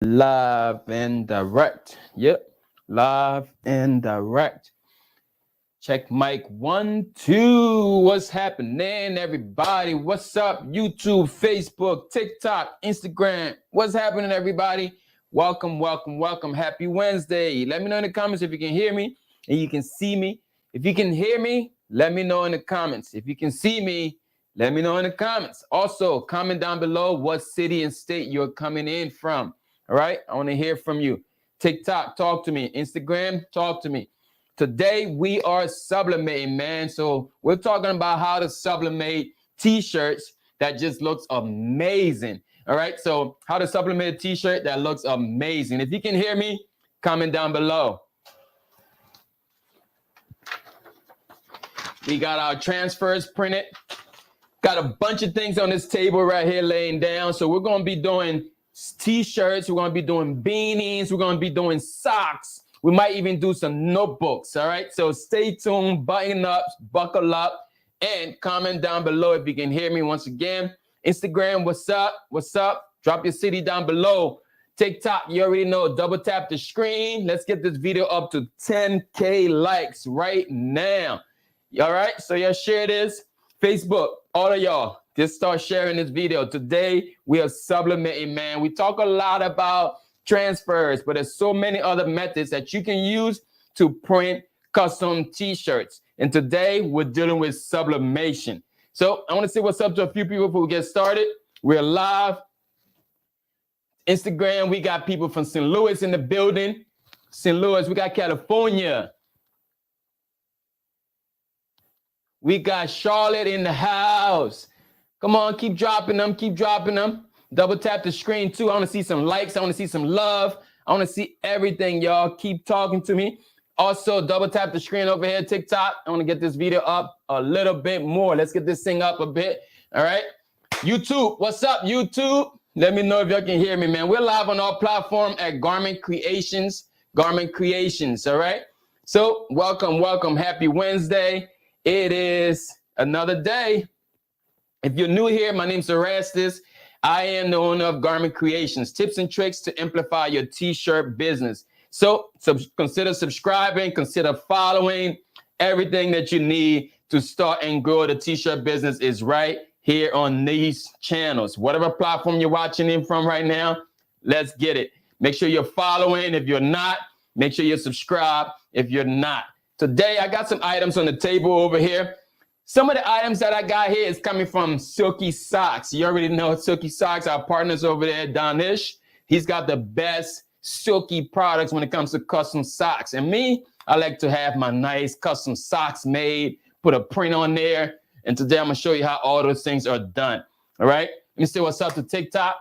Live and direct. Yep. Live and direct. Check mic 1, 2. What's happening, everybody? What's up? YouTube, Facebook, TikTok, Instagram. What's happening, everybody? Welcome, welcome, welcome. Happy Wednesday. Let me know in the comments if you can hear me and you can see me. If you can hear me, let me know in the comments. If you can see me, let me know in the comments. Also, comment down below what city and state you're coming in from. All right? I want to hear from you. TikTok, talk to me. Instagram, talk to me. Today, we are sublimating, man. So we're talking about how to sublimate t-shirts that just looks amazing. All right? So how to sublimate a t-shirt that looks amazing. If you can hear me, comment down below. We got our transfers printed. Got a bunch of things on this table right here laying down. So we're going to be doing t-shirts. We're going to be doing beanies. We're going to be doing socks. We might even do some notebooks. All right. So stay tuned, button up, buckle up, and comment down below if you can hear me once again. Instagram, what's up? What's up? Drop your city down below. TikTok, you already know, double tap the screen. Let's get this video up to 10K likes right now. All right. So y'all share this. Facebook, all of y'all, just start sharing this video. Today, we are sublimating, man. We talk a lot about transfers, but there's so many other methods that you can use to print custom t-shirts. And today, we're dealing with sublimation. So I want to say what's up to a few people before we get started. We're live. Instagram, we got people from St. Louis in the building. St. Louis, we got California. We got Charlotte in the house. Come on, keep dropping them, keep dropping them. Double tap the screen too. I want to see some likes. I want to see some love. I want to see everything, y'all. Keep talking to me. Also, double tap the screen over here, TikTok. I want to get this video up a little bit more. Let's get this thing up a bit. All right. YouTube, what's up, YouTube? Let me know if y'all can hear me, man. We're live on our platform at Garment Creations. Garment Creations, all right? So welcome, welcome. Happy Wednesday. It is another day. If you're new here, my name's Erastus. I am the owner of Garment Creations, tips and tricks to amplify your t-shirt business. So consider subscribing, consider following. Everything that you need to start and grow the t-shirt business is right here on these channels. Whatever platform you're watching in from right now, let's get it. Make sure you're following. If you're not, make sure you're subscribed if you're not. Today, I got some items on the table over here. Some of the items that I got here is coming from Silky Socks. You already know Silky Socks, our partners over there, Danish. He's got the best silky products when it comes to custom socks. And me, I like to have my nice custom socks made, put a print on there. And today, I'm going to show you how all those things are done. All right? Let me see what's up to TikTok.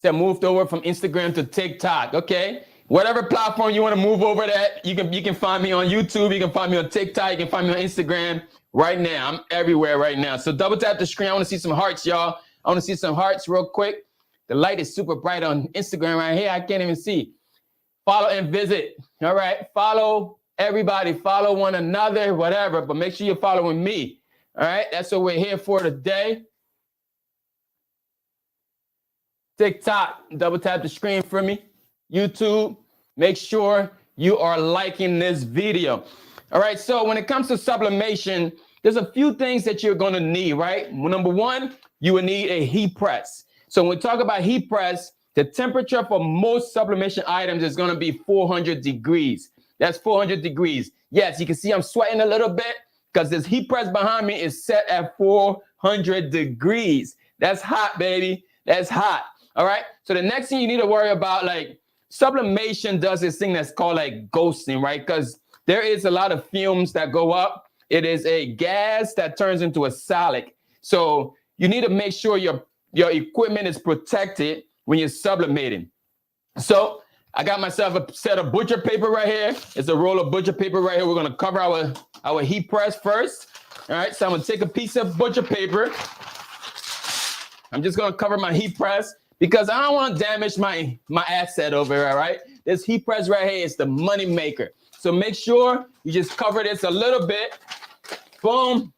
That moved over from Instagram to TikTok. Okay, whatever platform you want to move over that, you can find me on YouTube, you can find me on TikTok, you can find me on Instagram right now. I'm everywhere right now. So double tap the screen. I want to see some hearts, y'all. I want to see some hearts real quick. The light is super bright on Instagram right here. I can't even see. Follow and visit. All right, follow everybody, follow one another, whatever, but make sure you're following me. All right, that's what we're here for today. TikTok, double tap the screen for me. YouTube, make sure you are liking this video. All right, so when it comes to sublimation, there's a few things that you're going to need, right? Number one, you will need a heat press. So when we talk about heat press, the temperature for most sublimation items is going to be 400 degrees. That's 400 degrees. Yes, you can see I'm sweating a little bit because this heat press behind me is set at 400 degrees. That's hot, baby. That's hot. All right. So the next thing you need to worry about, like sublimation does this thing that's called like ghosting, right? Because there is a lot of fumes that go up. It is a gas that turns into a solid. So you need to make sure your equipment is protected when you're sublimating. So I got myself a set of butcher paper right here. It's a roll of butcher paper right here. We're going to cover our heat press first. All right. So I'm going to take a piece of butcher paper. I'm just going to cover my heat press, because I don't want to damage my asset over here, all right? This heat press right here is the money maker. So make sure you just cover this a little bit. Boom.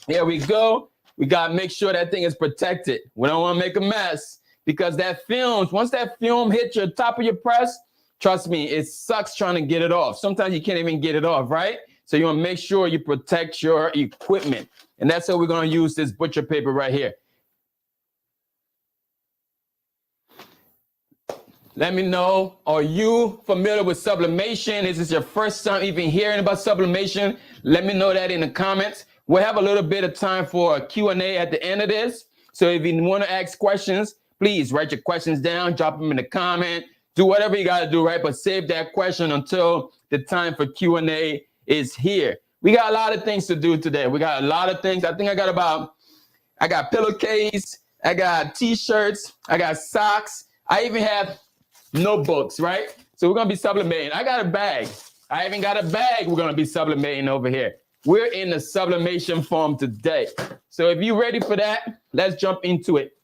There we go. We got to make sure that thing is protected. We don't want to make a mess because that film, once that film hits your top of your press, trust me, it sucks trying to get it off. Sometimes you can't even get it off, right? So you want to make sure you protect your equipment. And that's how we're going to use this butcher paper right here. Let me know, are you familiar with sublimation? Is this your first time even hearing about sublimation? Let me know that in the comments. We'll have a little bit of time for a Q&A at the end of this. So if you want to ask questions, please write your questions down, drop them in the comment, do whatever you got to do, right? But save that question until the time for Q&A is here. We got a lot of things to do today. We got a lot of things. I think I got pillowcase, I got t-shirts, I got socks. I even have notebooks, right? So we're going to be sublimating. I got a bag. I even got a bag we're going to be sublimating over here. We're in the sublimation form today. So if you're ready for that, let's jump into it.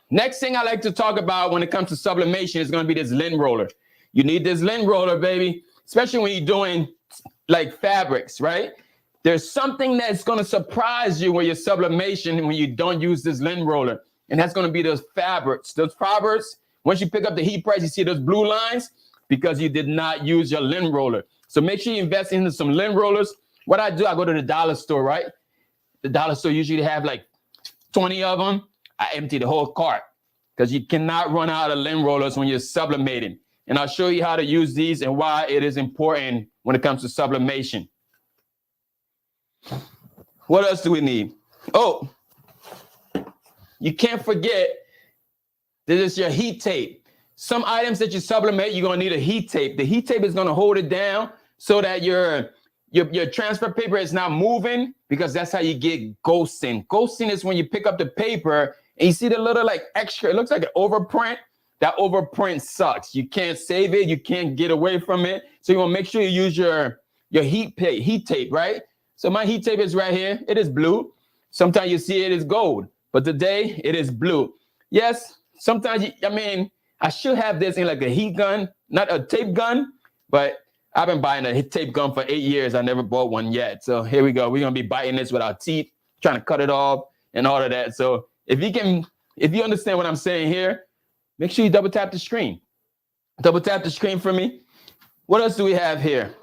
Next thing I like to talk about when it comes to sublimation is going to be this lint roller. You need this lint roller, baby, especially when you're doing like fabrics, right? There's something that's going to surprise you when you're sublimation and when you don't use this lint roller. And that's going to be those fabrics. Those fabrics, once you pick up the heat press, you see those blue lines because you did not use your lint roller. So make sure you invest into some lint rollers. What I do, I go to the dollar store, right? The dollar store usually have like 20 of them. I empty the whole cart because you cannot run out of lint rollers when you're sublimating. And I'll show you how to use these and why it is important when it comes to sublimation. What else do we need? Oh, you can't forget, this is your heat tape. Some items that you sublimate, you're going to need a heat tape. The heat tape is going to hold it down so that your transfer paper is not moving, because that's how you get ghosting. Ghosting is when you pick up the paper and you see the little like extra, it looks like an overprint. That overprint sucks. You can't save it. You can't get away from it. So you want to make sure you use your heat tape, right? So my heat tape is right here. It is blue. Sometimes you see it is gold, but today it is blue. Yes, sometimes, I should have this in like a heat gun, not a tape gun, but I've been buying a tape gun for 8 years. I never bought one yet. So here we go. We're going to be biting this with our teeth, trying to cut it off and all of that. So if you understand what I'm saying here, make sure you double tap the screen. Double tap the screen for me. What else do we have here?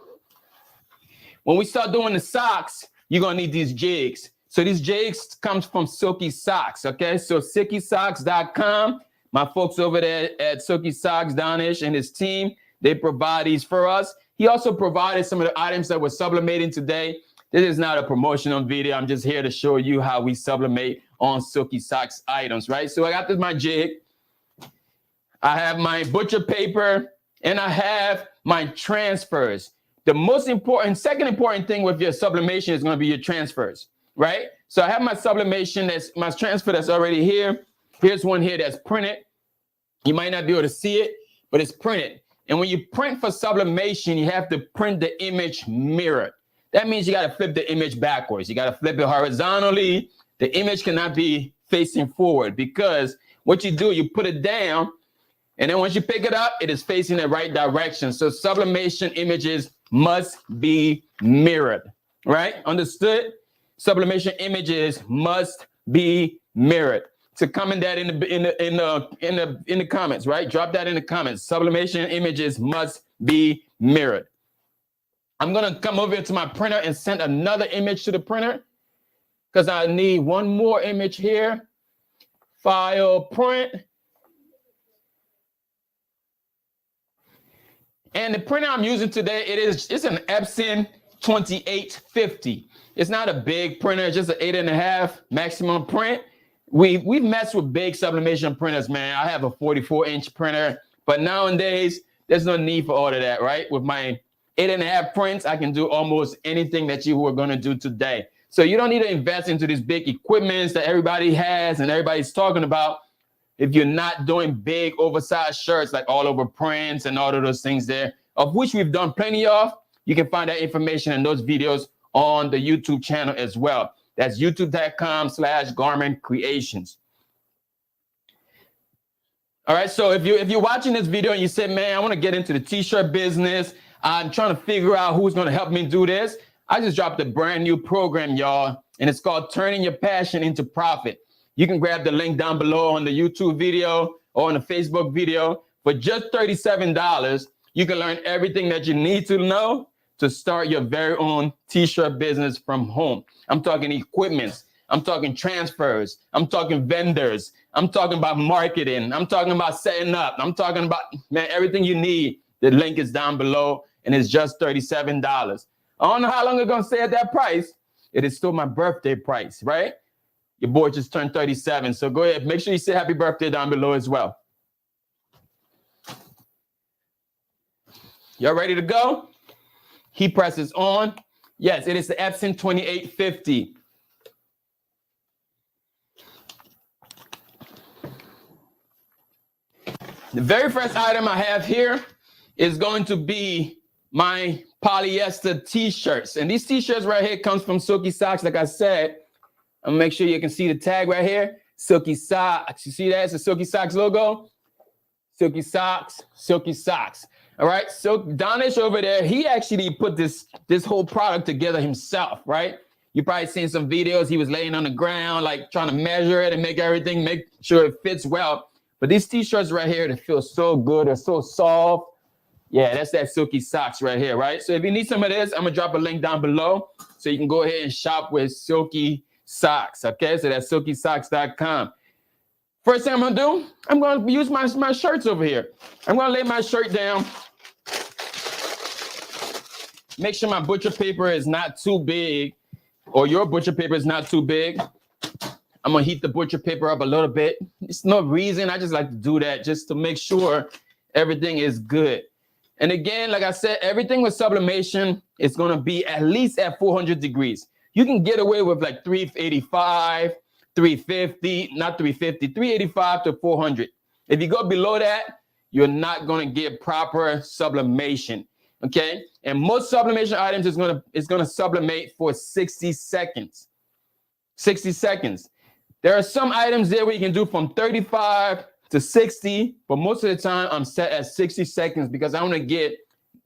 When we start doing the socks, you're going to need these jigs. So these jigs comes from Silky Socks, okay? So silkysocks.com. My folks over there at Silky Socks, Donish and his team, they provide these for us. He also provided some of the items that we're sublimating today. This is not a promotional video. I'm just here to show you how we sublimate on Silky Socks items, right? So I got my jig. I have my butcher paper, and I have my transfers. The most important, second important thing with your sublimation is going to be your transfers, right? So I have my sublimation, that's my transfer that's already here. Here's one here that's printed. You might not be able to see it, but it's printed. And when you print for sublimation, you have to print the image mirrored. That means you got to flip the image backwards. You got to flip it horizontally. The image cannot be facing forward, because what you do, you put it down, and then once you pick it up, it is facing the right direction. So sublimation images must be mirrored, right? Understood? Sublimation images must be mirrored. So comment that in the comments, right? Drop that in the comments. Sublimation images must be mirrored. I'm gonna come over to my printer and send another image to the printer because I need one more image here. File, print. And the printer I'm using today, it's an Epson 2850. It's not a big printer, it's just an 8.5 maximum print. We've messed with big sublimation printers, man. I have a 44-inch printer, but nowadays there's no need for all of that, right? With my 8.5 prints, I can do almost anything that you were going to do today. So you don't need to invest into these big equipments that everybody has and everybody's talking about if you're not doing big oversized shirts like all over prints and all of those things there, of which we've done plenty of. You can find that information and those videos on the YouTube channel as well. That's youtube.com/Garment Creations. All right, so if you're watching this video and you say, man, I want to get into the t-shirt business, I'm trying to figure out who's going to help me do this, I just dropped a brand new program, y'all. and it's called Turning Your Passion into Profit. You can grab the link down below on the YouTube video or on the Facebook video. For just $37, you can learn everything that you need to know to start your very own t-shirt business from home. I'm talking equipment. I'm talking transfers. I'm talking vendors. I'm talking about marketing. I'm talking about setting up. I'm talking about, man, everything you need. The link is down below, and it's just $37. I don't know how long it's going to stay at that price. It is still my birthday price, right? Your boy just turned 37. So go ahead. Make sure you say happy birthday down below as well. Y'all ready to go? Heat press is on. Yes, it is the Epson 2850. The very first item I have here is going to be my polyester t-shirts. And these t-shirts right here comes from Silky Socks, like I said. I'm gonna make sure you can see the tag right here. Silky Socks. You see that? It's a Silky Socks logo. Silky Socks, Silky Socks. All right. So Donish over there, he actually put this whole product together himself, right? You probably seen some videos. He was laying on the ground, like trying to measure it and make sure it fits well. But these t-shirts right here, they feel so good. They're so soft. Yeah, that's that Silky Socks right here, right? So if you need some of this, I'm gonna drop a link down below so you can go ahead and shop with Silky Socks. Okay, so that's silkysocks.com. First thing I'm gonna do, I'm gonna use my shirts over here. I'm gonna lay my shirt down. Make sure my butcher paper is not too big, or your butcher paper is not too big. I'm gonna heat the butcher paper up a little bit. It's no reason, I just like to do that just to make sure everything is good. And again, like I said, everything with sublimation is gonna be at least at 400 degrees. You can get away with like 385, 350, not 350, 385 to 400. If you go below that, you're not gonna get proper sublimation, okay? And most sublimation items is gonna sublimate for 60 seconds. 60 seconds. There are some items there where you can do from 35 to 60, but most of the time I'm set at 60 seconds because I want to get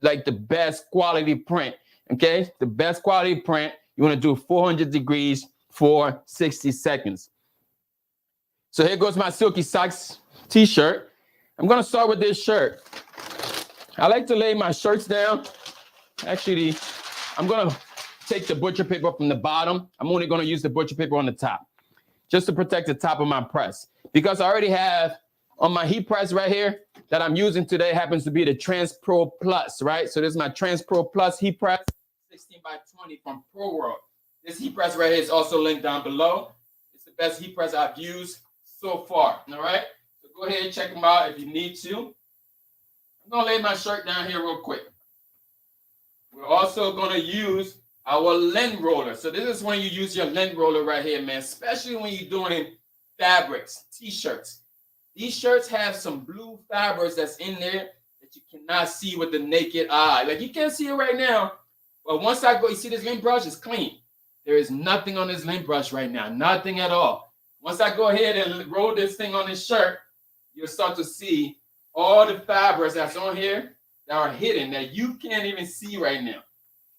like the best quality print, okay? The best quality print, you want to do 400 degrees for 60 seconds. So here goes my Silky Socks t-shirt. I'm going to start with this shirt. I like to lay my shirts down. Actually, I'm going to take the butcher paper from the bottom. I'm only going to use the butcher paper on the top just to protect the top of my press, because I already have on my heat press right here that I'm using today happens to be the Trans Pro Plus, right? So this is my Trans Pro Plus heat press, 16 by 20 from Pro World. This heat press right here is also linked down below. It's the best heat press I've used so far, all right? So go ahead and check them out if you need to. I'm gonna lay my shirt down here real quick. We're also gonna use our lint roller. So this is when you use your lint roller right here, man, especially when you're doing fabrics, t-shirts. These shirts have some blue fabrics that's in there that you cannot see with the naked eye. Like you can't see it right now, but once I go, you see this lint brush is clean. There is nothing on this lint brush right now, nothing at all. Once I go ahead and roll this thing on this shirt, you'll start to see all the fabrics that's on here that are hidden that you can't even see right now.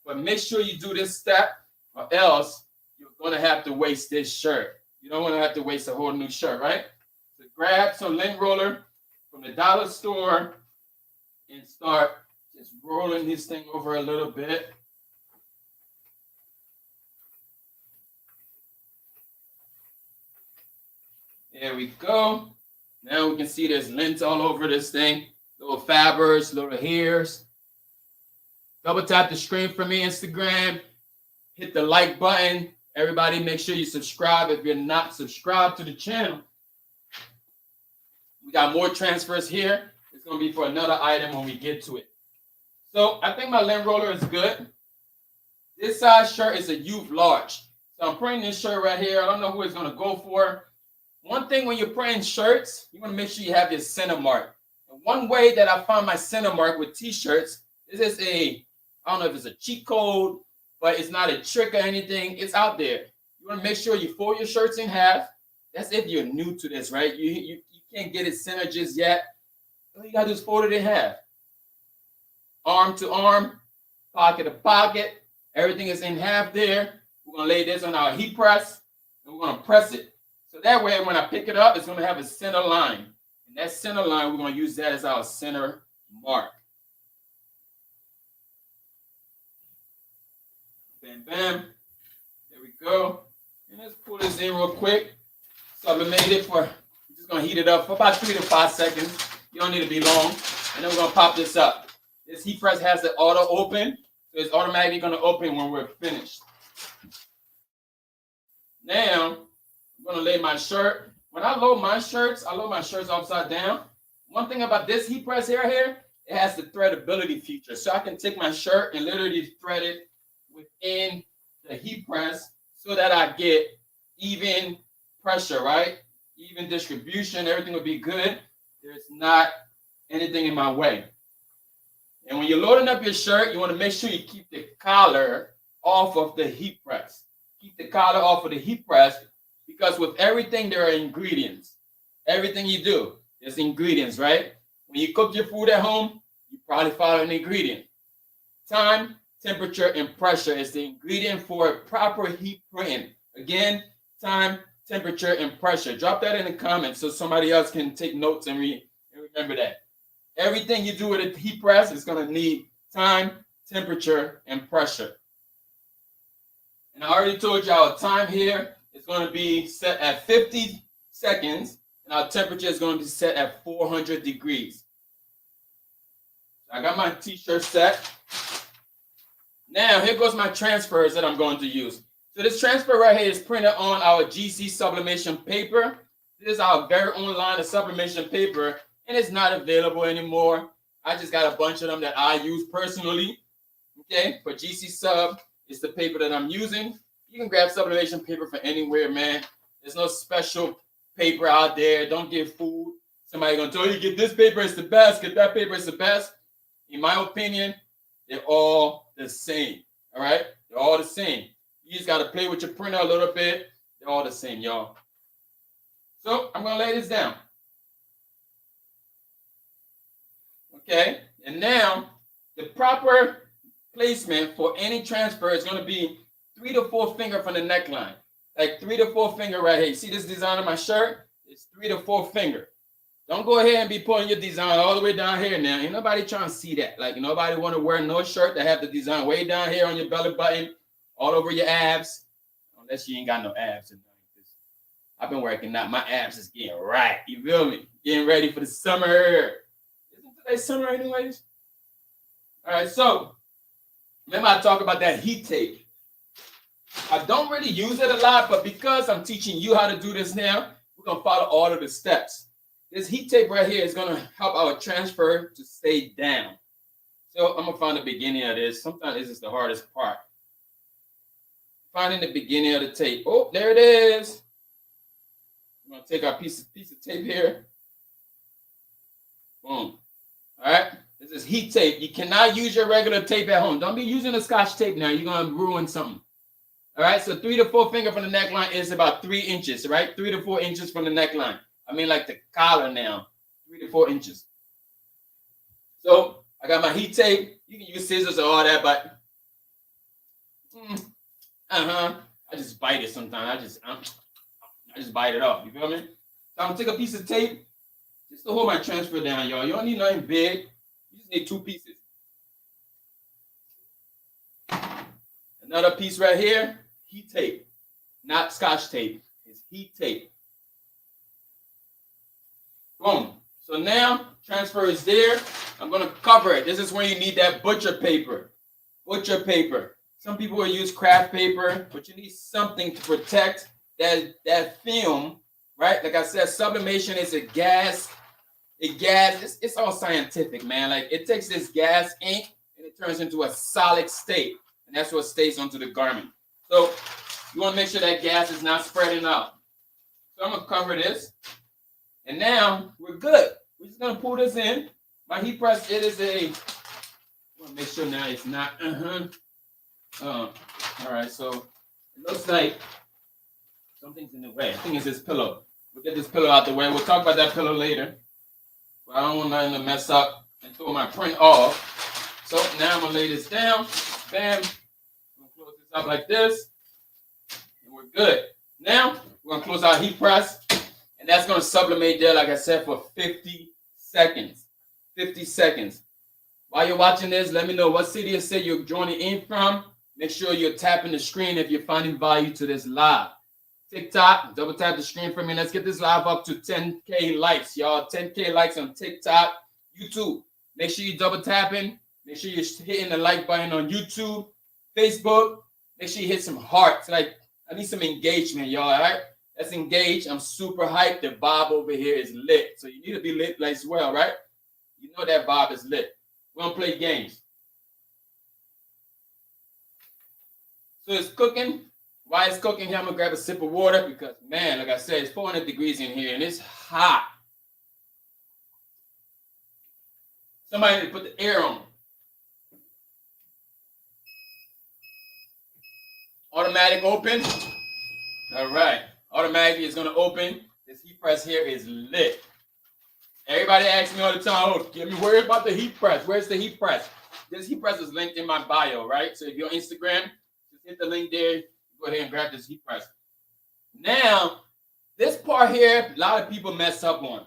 But make sure you do this step or else you're gonna have to waste this shirt. You don't wanna have to waste a whole new shirt, right? So grab some lint roller from the dollar store and start just rolling this thing over a little bit. There we go. Now we can see there's lint all over this thing. Little fabrics, little hairs. Double tap the screen for me, Instagram. Hit the like button. Everybody make sure you subscribe if you're not subscribed to the channel. We got more transfers here. It's going to be for another item when we get to it. So I think my lint roller is good. This size shirt is a youth large. So I'm printing this shirt right here. I don't know who it's going to go for. One thing when you're printing shirts, you want to make sure you have your center mark. And one way that I found my center mark with t-shirts, this is I don't know if it's a cheat code, but it's not a trick or anything. It's out there. You want to make sure you fold your shirts in half. That's if you're new to this, right? You can't get it centered just yet. All you got to do is fold it in half. Arm to arm, pocket to pocket. Everything is in half there. We're gonna lay this on our heat press, and we're gonna press it. So that way, when I pick it up, it's gonna have a center line. And that center line, we're gonna use that as our center mark. Bam, bam. There we go. And let's pull this in real quick. Sublimate it for, we're just gonna heat it up for about 3 to 5 seconds. You don't need to be long. And then we're gonna pop this up. This heat press has the auto open, so it's automatically gonna open when we're finished. Now, I'm gonna lay my shirt. When I load my shirts upside down. One thing about this heat press here, it has the threadability feature. So I can take my shirt and literally thread it within the heat press so that I get even pressure, right? Even distribution, everything will be good. There's not anything in my way. And when you're loading up your shirt, you want to make sure you keep the collar off of the heat press. Keep the collar off of the heat press because with everything, there are ingredients. Everything you do, there's ingredients, right? When you cook your food at home, you probably follow an ingredient. Time, temperature, and pressure is the ingredient for a proper heat printing. Again, time, temperature, and pressure. Drop that in the comments so somebody else can take notes and remember that. Everything you do with a heat press is going to need time, temperature, and pressure. And I already told you our time here is going to be set at 50 seconds, and our temperature is going to be set at 400 degrees. I got my t-shirt set. Now, here goes my transfers that I'm going to use. So this transfer right here is printed on our GC sublimation paper. This is our very own line of sublimation paper, and it's not available anymore. I just got a bunch of them that I use personally. Okay, for GC sub, it's the paper that I'm using. You can grab sublimation paper from anywhere, man. There's no special paper out there. Don't get fooled. Somebody gonna tell you, get this paper, it's the best, get that paper, it's the best. In my opinion, they're all the same. All right, they're all the same. You just gotta play with your printer a little bit. They're all the same, y'all. So I'm gonna lay this down. Okay, and now the proper placement for any transfer is going to be 3 to 4 finger from the neckline, like 3 to 4 finger right here. You see this design on my shirt? It's 3 to 4 finger. Don't go ahead and be pulling your design all the way down here now. Ain't nobody trying to see that. Like nobody want to wear no shirt that have the design way down here on your belly button, all over your abs, unless you ain't got no abs. I've been working out. My abs is getting right. You feel me? Getting ready for the summer. Today's summer anyways. All right, so remember I talked about that heat tape. I don't really use it a lot, but because I'm teaching you how to do this now, we're going to follow all of the steps. This heat tape right here is going to help our transfer to stay down. So I'm going to find the beginning of this. Sometimes this is the hardest part. Finding the beginning of the tape. Oh, there it is. I'm going to take our piece of tape here. Boom. All right, this is heat tape. You cannot use your regular tape at home. Don't be using a Scotch tape now. You're going to ruin something. All right, so 3 to 4 finger from the neckline is about 3 inches, right? 3 to 4 inches from the neckline. I mean, like the collar now, 3 to 4 inches. So I got my heat tape. You can use scissors or all that, but I just bite it sometimes. I just bite it off. You feel me? So I'm going to take a piece of tape. Just to hold my transfer down, y'all. You don't need nothing big. You just need 2 pieces. Another piece right here, heat tape. Not Scotch tape. It's heat tape. Boom. So now, transfer is there. I'm going to cover it. This is when you need that butcher paper. Butcher paper. Some people will use craft paper, but you need something to protect that film, right? Like I said, sublimation is a gas. It's all scientific, man. Like it takes this gas ink and it turns into a solid state, and that's what stays onto the garment. So you want to make sure that gas is not spreading out. So I'm gonna cover this, and now we're good. We're just gonna pull this in. My heat press, it is a. I want to make sure now it's not. All right, so it looks like something's in the way. I think it's this pillow. We'll get this pillow out the way. We'll talk about that pillow later. But I don't want nothing to mess up and throw my print off. So now I'm gonna lay this down. Bam. I'm gonna close this up like this. we're good. Now, we're going to close our heat press, and that's going to sublimate there, like I said, for 50 seconds. 50 seconds. While you're watching this, let me know what city you say you're joining in from. Make sure you're tapping the screen if you're finding value to this live. TikTok, double tap the screen for me. Let's get this live up to 10K likes, y'all. 10K likes on TikTok. YouTube, make sure you're double tapping. Make sure you're hitting the like button on YouTube. Facebook, make sure you hit some hearts. Like, I need some engagement, y'all, all right? Let's engage. I'm super hyped. The vibe over here is lit. So you need to be lit as well, right? You know that vibe is lit. We're going to play games. So it's cooking. While it's cooking here, I'm going to grab a sip of water because, man, like I said, it's 400 degrees in here and it's hot. Somebody need to put the air on. Automatic open. All right. Automatically is going to open. This heat press here is lit. Everybody asks me all the time, oh, get me worried about the heat press. Where's the heat press? This heat press is linked in my bio, right? So if you're on Instagram, just hit the link there. Go ahead and grab this heat press. Now, this part here, a lot of people mess up on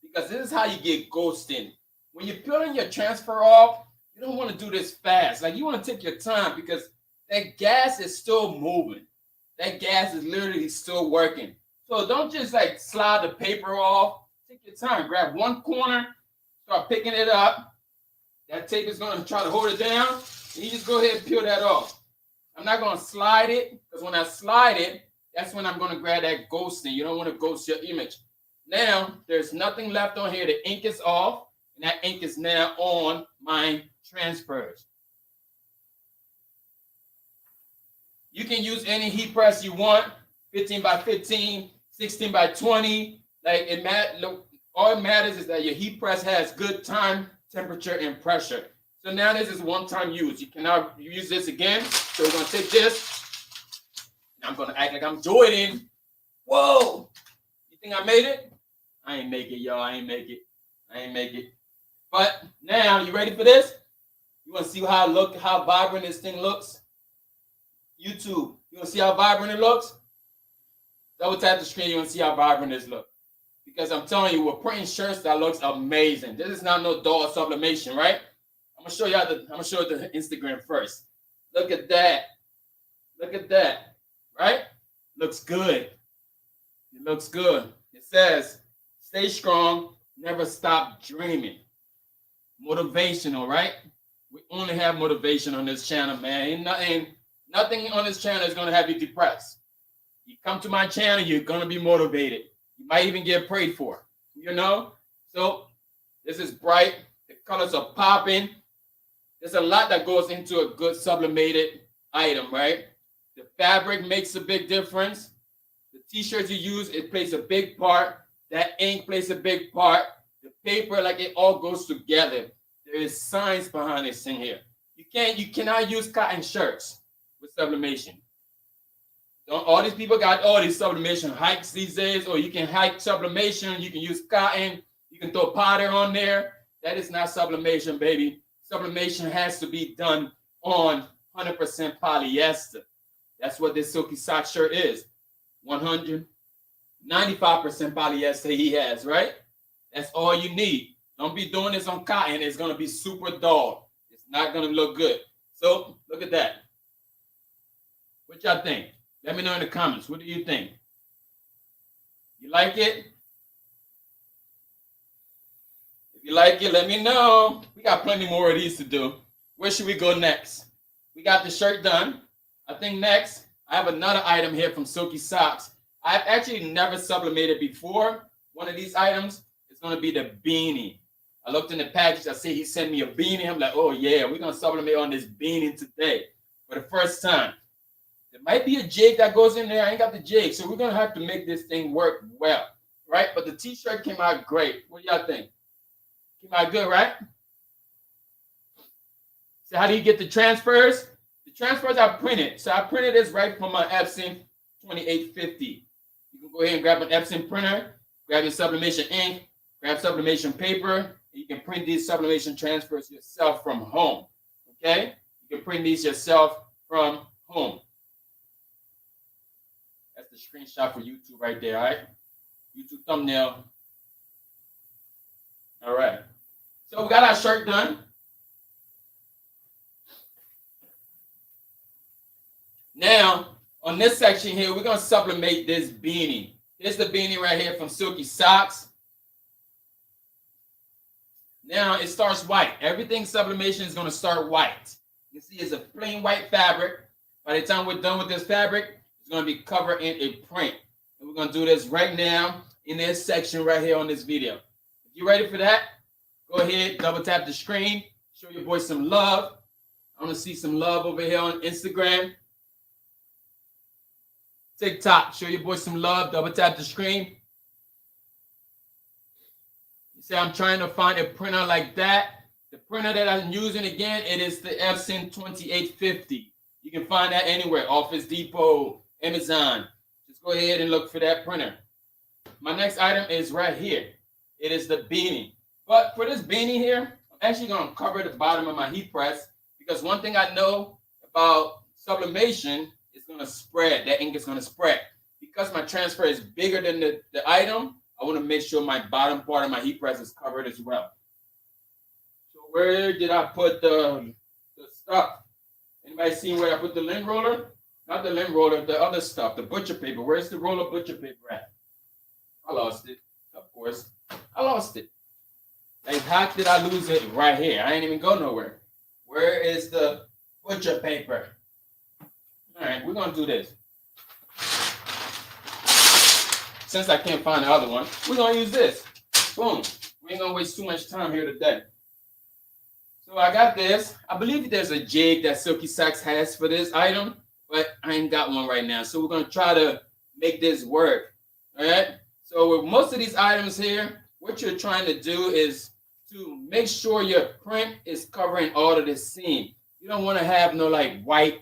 because this is how you get ghosting. When you're peeling your transfer off, you don't want to do this fast. Like, you want to take your time because that gas is still moving. That gas is literally still working. So don't just like slide the paper off. Take your time. Grab one corner, start picking it up. That tape is going to try to hold it down. And you just go ahead and peel that off. I'm not going to slide it because when I slide it, that's when I'm going to grab that ghosting. You don't want to ghost your image. Now, there's nothing left on here. The ink is off, and that ink is now on my transfers. You can use any heat press you want, 15 by 15, 16 by 20. Like all it matters is that your heat press has good time, temperature, and pressure. So now this is one-time use. You cannot use this again. So we're going to take this. And I'm going to act like I'm Jordan. Whoa. You think I made it? I ain't make it, y'all. I ain't make it. But now, you ready for this? You want to see how vibrant this thing looks? YouTube, you want to see how vibrant it looks? Double tap the screen. You want to see how vibrant this looks. Because I'm telling you, we're printing shirts that looks amazing. This is not no dull sublimation, right? I'm gonna show you the Instagram first. Look at that. Look at that. Right? Looks good. It looks good. It says, stay strong, never stop dreaming. Motivational, right? We only have motivation on this channel, man. Nothing on this channel is gonna have you depressed. You come to my channel, you're gonna be motivated. You might even get prayed for, you know? So this is bright. The colors are popping. There's a lot that goes into a good sublimated item, right? The fabric makes a big difference. The t-shirts you use, it plays a big part. That ink plays a big part. The paper, like it all goes together. There is science behind this thing here. You cannot use cotton shirts with sublimation. All these people got all these sublimation hikes these days, or you can hike sublimation, you can use cotton, you can throw powder on there. That is not sublimation, baby. Sublimation has to be done on 100% polyester. That's what this silky sock shirt is. 195% polyester he has, right? That's all you need. Don't be doing this on cotton. It's going to be super dull. It's not going to look good. So look at that. What y'all think? Let me know in the comments. What do you think? You like it? If you like it, let me know. We got plenty more of these to do. Where should we go next? We got the shirt done. I think next, I have another item here from Silky Socks. I've actually never sublimated before. One of these items is going to be the beanie. I looked in the package. I see he sent me a beanie. I'm like, oh, yeah, we're going to sublimate on this beanie today for the first time. There might be a jig that goes in there. I ain't got the jig. So we're going to have to make this thing work well, right? But the t-shirt came out great. What do y'all think? Came out good, right? So how do you get the transfers? The transfers are printed. So I printed this right from my Epson 2850. You can go ahead and grab an Epson printer, grab your sublimation ink, grab sublimation paper, and you can print these sublimation transfers yourself from home, okay? You can print these yourself from home. That's the screenshot for YouTube right there, all right? YouTube thumbnail. All right. So we got our shirt done. Now, on this section here, we're going to sublimate this beanie. Here's the beanie right here from Silky Socks. Now it starts white. Everything sublimation is going to start white. You see it's a plain white fabric. By the time we're done with this fabric, it's going to be covered in a print. And we're going to do this right now in this section right here on this video. If you're ready for that, go ahead, double tap the screen. Show your boy some love. I want to see some love over here on Instagram. TikTok, show your boy some love. Double tap the screen. You say, I'm trying to find a printer like that. The printer that I'm using, again, it is the Epson 2850. You can find that anywhere. Office Depot, Amazon. Just go ahead and look for that printer. My next item is right here. It is the beanie. But for this beanie here, I'm actually going to cover the bottom of my heat press, because one thing I know about sublimation, it's going to spread. That ink is going to spread. Because my transfer is bigger than the item, I want to make sure my bottom part of my heat press is covered as well. So where did I put the stuff? Anybody seen where I put the lint roller? Not the lint roller, the other stuff, the butcher paper. Where's the roll of butcher paper at? I lost it, of course. I lost it. Like, how did I lose it? Right here. I ain't even go nowhere. Where is the butcher paper? All right, we're going to do this. Since I can't find the other one, we're going to use this. Boom. We ain't going to waste too much time here today. So I got this. I believe there's a jig that Silky Socks has for this item, but I ain't got one right now. So we're going to try to make this work. All right? So with most of these items here, what you're trying to do is to make sure your print is covering all of this seam. You don't want to have no like white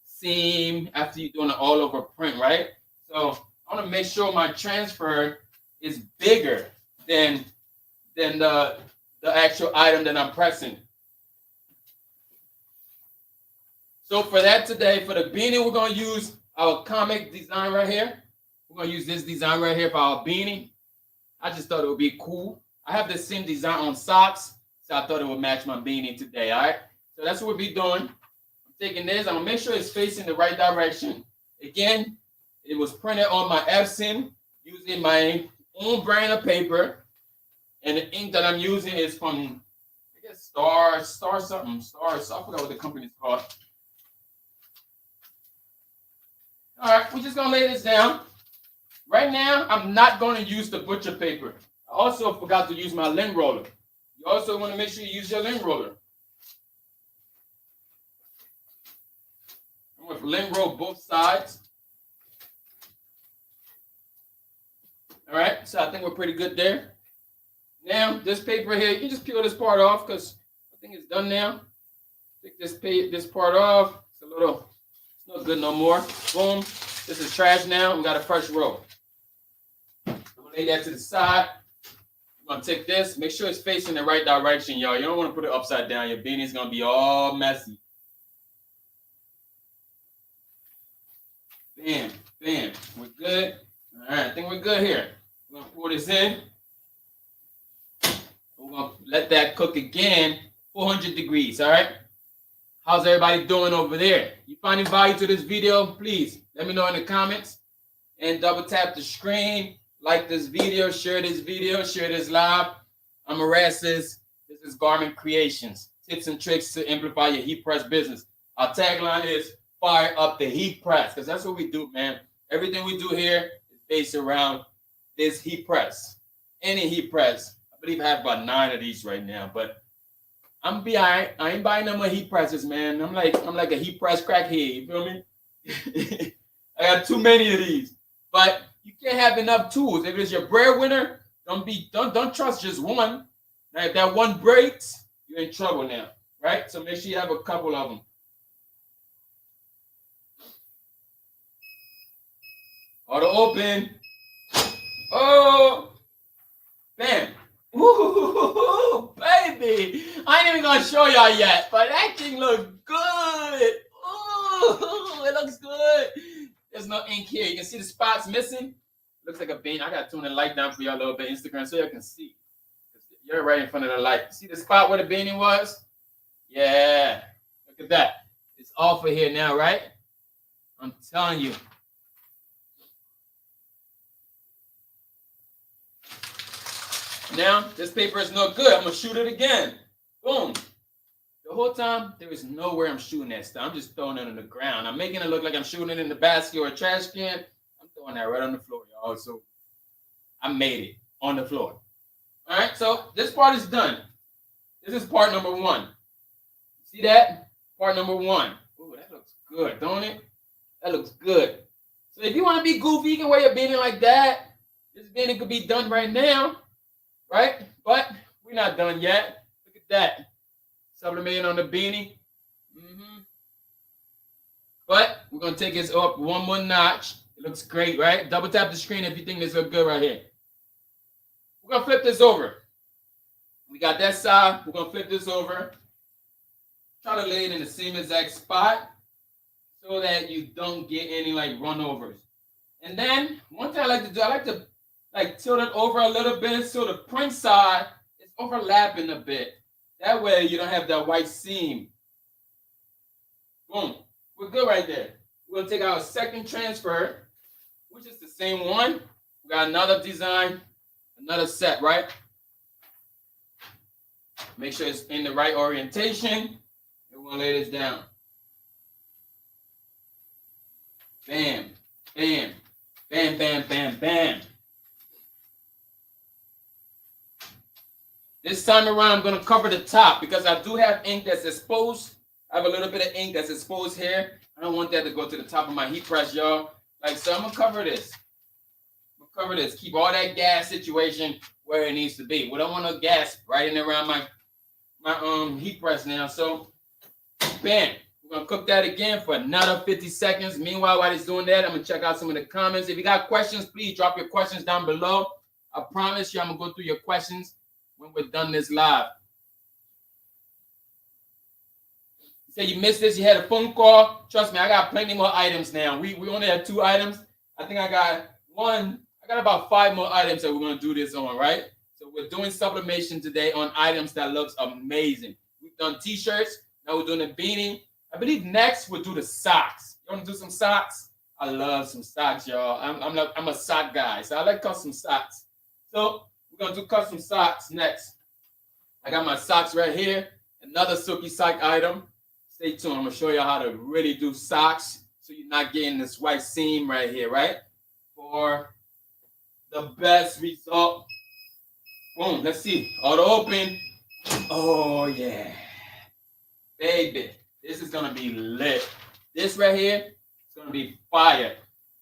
seam after you're doing an all over print, right? So I want to make sure my transfer is bigger than the actual item that I'm pressing. So for that today, for the beanie, we're going to use our comic design right here. We're going to use this design right here for our beanie. I just thought it would be cool. I have the same design on socks, so I thought it would match my beanie today, all right? So that's what we'll be doing. I'm taking this. I'm going to make sure it's facing the right direction. Again, it was printed on my Epson using my own brand of paper. And the ink that I'm using is from, I guess, Star something. I forgot what the company's called. All right, we're just going to lay this down. Right now, I'm not going to use the butcher paper. I also forgot to use my lint roller. You also want to make sure you use your lint roller. I'm going to lint roll both sides. All right, so I think we're pretty good there. Now, this paper here, you just peel this part off because I think it's done now. Take this part off. It's not good no more. Boom. This is trash now. We got a fresh roll. I'm going to lay that to the side. I'm going to take this. Make sure it's facing the right direction, y'all. You don't want to put it upside down. Your beanie's going to be all messy. Bam. Bam. We're good. All right. I think we're good here. We're going to pour this in. We're going to let that cook again, 400 degrees, all right? How's everybody doing over there? You finding value to this video? Please let me know in the comments. And double tap the screen, like this video, share this live. I'm Erastus. This is Garment Creations. Tips and tricks to amplify your heat press business. Our tagline is fire up the heat press, because that's what we do, man. Everything we do here is based around this heat press. Any heat press. I believe I have about 9 of these right now, but I'm behind. I ain't buying no more heat presses, man. I'm like a heat press crackhead. You feel me? I got too many of these. But you can't have enough tools. If it's your breadwinner, don't trust just one. Now, if that one breaks, you're in trouble now, right? So make sure you have a couple of them. Auto open. Oh, bam. Ooh, baby. I ain't even gonna show y'all yet, but that thing looks good. Ooh, it looks good. There's no ink here. You can see the spots missing. Looks like a bean. I got to tune the light down for y'all a little bit, Instagram, so y'all can see. You're right in front of the light. See the spot where the beanie was? Yeah. Look at that. It's off of here now, right? I'm telling you. Now, this paper is no good. I'm going to shoot it again. Boom. The whole time, there is nowhere I'm shooting that stuff. I'm just throwing it on the ground. I'm making it look like I'm shooting it in the basket or a trash can. I'm throwing that right on the floor, y'all. So I made it on the floor. All right, so this part is done. This is part number 1. See that? Part number 1. Ooh, that looks good, don't it? That looks good. So if you want to be goofy, you can wear your beanie like that. This beanie could be done right now, right? But we're not done yet. Look at that. Sublimating on the beanie. But we're going to take this up one more notch. It looks great, right? Double tap the screen if you think this looks good right here. We're going to flip this over. We got that side. We're going to flip this over. Try to lay it in the same exact spot so that you don't get any like runovers. And then one thing I like to do, I like to like tilt it over a little bit so the print side is overlapping a bit. That way you don't have that white seam. Boom. We're good right there. We're going to take our second transfer, which is the same one. We got another design, another set, right? Make sure it's in the right orientation. And we're going to lay this down. Bam, bam, bam, bam, bam, bam. This time around, I'm going to cover the top because I do have ink that's exposed. I have a little bit of ink that's exposed here. I don't want that to go to the top of my heat press, y'all. Like, so I'm going to cover this. I'm going to cover this. Keep all that gas situation where it needs to be. We don't want no gas right in around my heat press now. So, bam. We're going to cook that again for another 50 seconds. Meanwhile, while it's doing that, I'm going to check out some of the comments. If you got questions, please drop your questions down below. I promise you I'm going to go through your questions when we're done this live. Say you missed this, you had a phone call. Trust me, I got plenty more items now. We only have 2 items. I think I got about 5 more items that we're going to do this on, right? So we're doing sublimation today on items that looks amazing. We've done t-shirts. Now we're doing a beanie. I believe next we'll do the socks. You want to do some socks? I love some socks, y'all. I'm a sock guy, so I like custom socks. So we're going to do custom socks next. I got my socks right here. Another silky sock item. Stay tuned. I'm going to show you how to really do socks so you're not getting this white seam right here, right? For the best result. Boom. Let's see. Auto open. Oh, yeah. Baby. This is going to be lit. This right here is going to be fire.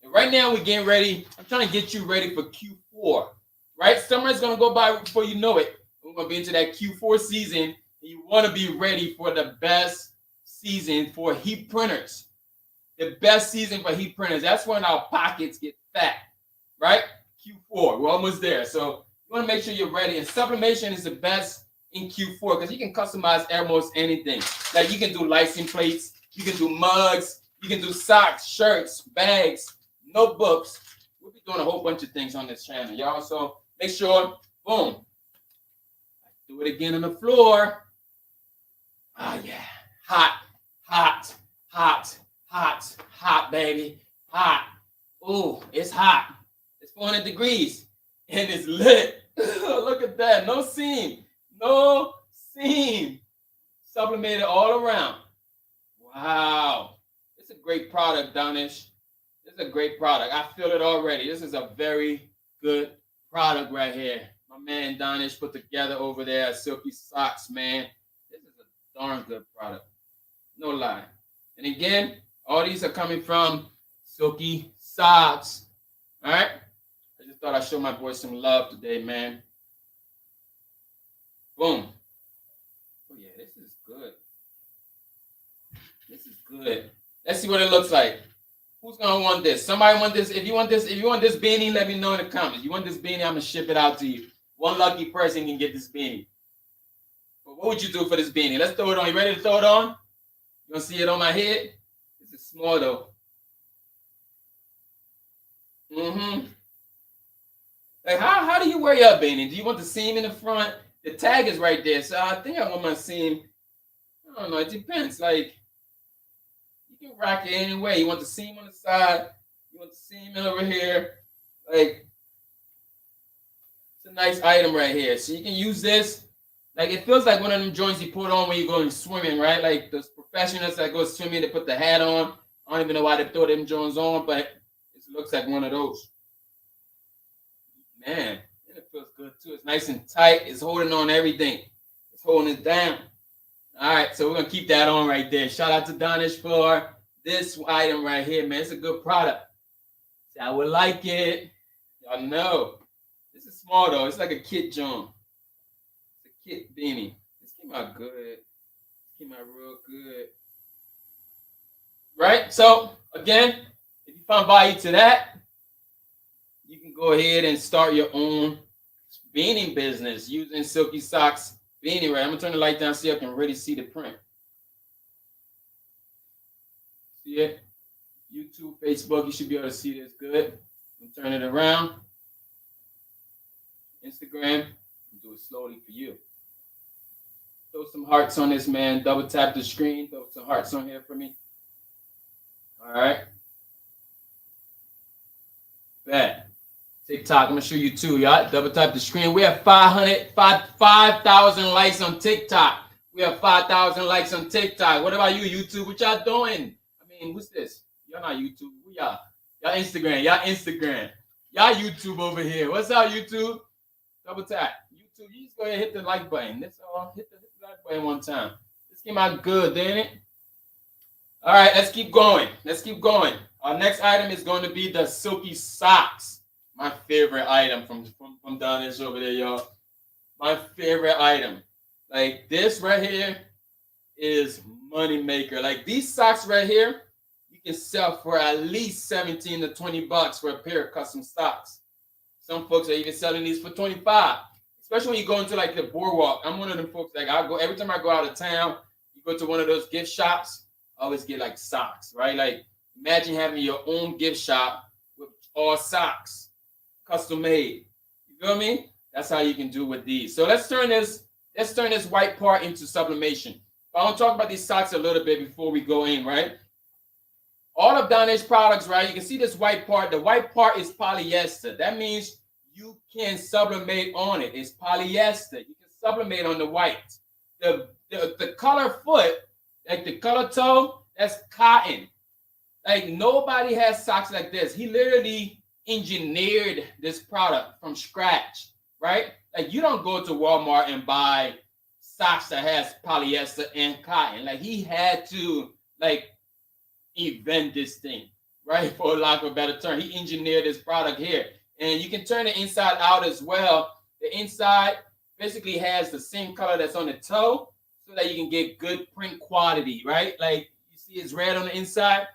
And right now we're getting ready. I'm trying to get you ready for Q4, right? Summer is going to go by before you know it. We're going to be into that Q4 season. And you want to be ready for the best season for heat printers. The best season for heat printers. That's when our pockets get fat, right? Q4. We're almost there. So you want to make sure you're ready. And sublimation is the best in Q4 because you can customize almost anything. Like you can do license plates, you can do mugs, you can do socks, shirts, bags, notebooks. We'll be doing a whole bunch of things on this channel, y'all. So make sure, boom. Do it again on the floor. Ah, yeah. Hot, hot, hot, hot, hot, baby. Hot. Ooh, it's hot. It's 400 degrees. And it's lit. Look at that. No seam. No seam. Sublimated all around. Wow. It's a great product, Donish. It's a great product. I feel it already. This is a very good product right here. My man Donish put together over there at Silky Socks, man. This is a darn good product. No lie. And again, all these are coming from Silky Socks. All right? I just thought I'd show my boy some love today, man. Boom. Oh, yeah, this is good. This is good. Let's see what it looks like. Who's gonna want this? Somebody want this? If you want this beanie, let me know in the comments. You want this beanie, I'm gonna ship it out to you. One lucky person can get this beanie. But what would you do for this beanie? Let's throw it on. You ready to throw it on? You want to see it on my head? This is small though. Mm-hmm. Like how do you wear your beanie? Do you want the seam in the front? The tag is right there, so I think I want my seam. I don't know. It depends. Like you can rock it any way. You want the seam on the side. You want the seam in over here. Like it's a nice item right here. So you can use this. Like it feels like one of them joints you put on when you're going swimming, right? Like those professionals that go swimming, they put the hat on. I don't even know why they throw them joints on, but it looks like one of those. Man, and it feels good too. It's nice and tight. It's holding on everything. It's holding it down. All right, so we're gonna keep that on right there. Shout out to Donish for this item right here, man. It's a good product. I would like it. Y'all know. This is small though. It's like a kit joint. It's a kit beanie. This came out good. This came out real good. Right? So again, if you found value to that, you can go ahead and start your own beanie business using Silky Socks beanie. Right? I'm gonna turn the light down so you can really see the print. See it? YouTube, Facebook, you should be able to see this good. Turn it around. Instagram, do it slowly for you. Throw some hearts on this, man. Double tap the screen. Throw some hearts on here for me. All right. Bad. TikTok, I'm gonna show you too, y'all. Double tap the screen. We have 5,000 likes on TikTok. We have 5,000 likes on TikTok. What about you, YouTube? What y'all doing? I mean, what's this? Y'all not YouTube. Who y'all? Y'all Instagram. Y'all Instagram. Y'all YouTube over here. What's up, YouTube? Double tap. YouTube, you just go ahead and hit the like button. That's all. Hit the like button one time. This came out good, didn't it? All right, let's keep going. Let's keep going. Our next item is going to be the Silky Socks. My favorite item from down this over there, y'all. My favorite item. Like this right here is money maker. Like these socks right here, you can sell for at least 17 to 20 bucks for a pair of custom socks. Some folks are even selling these for 25, especially when you go into like the boardwalk. I'm one of them folks. Like I go every time I go out of town, you go to one of those gift shops, I always get like socks, right? Like imagine having your own gift shop with all socks, custom made. You feel me? That's how you can do with these. So let's turn this white part into sublimation. I want to talk about these socks a little bit before we go in, right? All of Donna's products, right? You can see this white part. The white part is polyester. That means you can sublimate on it. It's polyester. You can sublimate on the white. The color foot, like the color toe, that's cotton. Like nobody has socks like this. He literally engineered this product from scratch, right? Like you don't go to Walmart and buy socks that has polyester and cotton. Like he had to like invent this thing, right? For lack of a better term, he engineered this product here. And you can turn it inside out as well. The inside basically has the same color that's on the toe so that you can get good print quality, right? Like you see it's red on the inside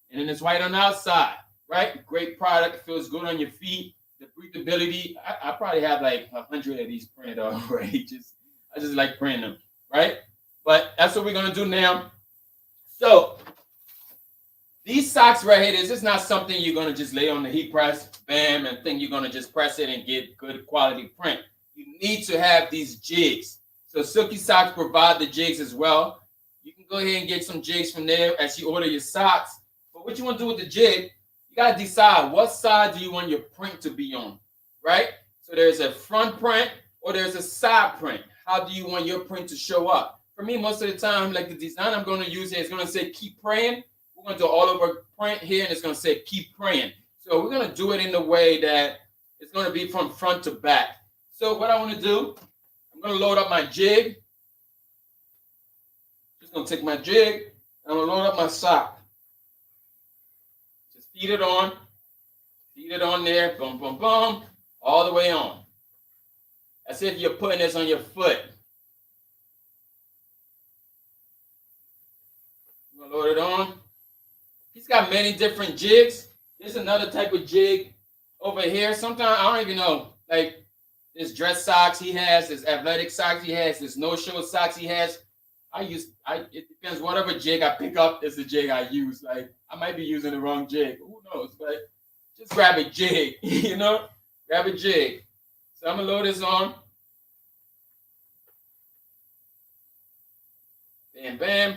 and then it's white on the outside, right? Great product, feels good on your feet. The breathability, I probably have like 100 of these printed already. I just like printing them, right? But that's what we're gonna do now. So these socks right here, this is not something you're gonna just lay on the heat press, bam, and think you're gonna just press it and get good quality print. You need to have these jigs. So Silky Socks provide the jigs as well. You can go ahead and get some jigs from there as you order your socks. But what you want to do with the jig, you gotta decide what side do you want your print to be on, right? So there's a front print or there's a side print. How do you want your print to show up? For me, most of the time, like the design I'm going to use here is going to say keep praying. We're going to do all over print here and it's going to say keep praying. So we're going to do it in the way that it's going to be from front to back. So what I want to do, I'm going to load up my jig. Just going to take my jig. I'm going to load up my sock. Just feed it on. Feed it on there. Boom, boom, boom. All the way on. As if you're putting this on your foot. Load it on. He's got many different jigs. There's another type of jig over here. Sometimes I don't even know. Like there's dress socks he has, there's athletic socks he has, there's no-show socks he has. It depends. Whatever jig I pick up is the jig I use. Like I might be using the wrong jig. Who knows? But just grab a jig, you know? Grab a jig. So I'm gonna load this on. Bam, bam.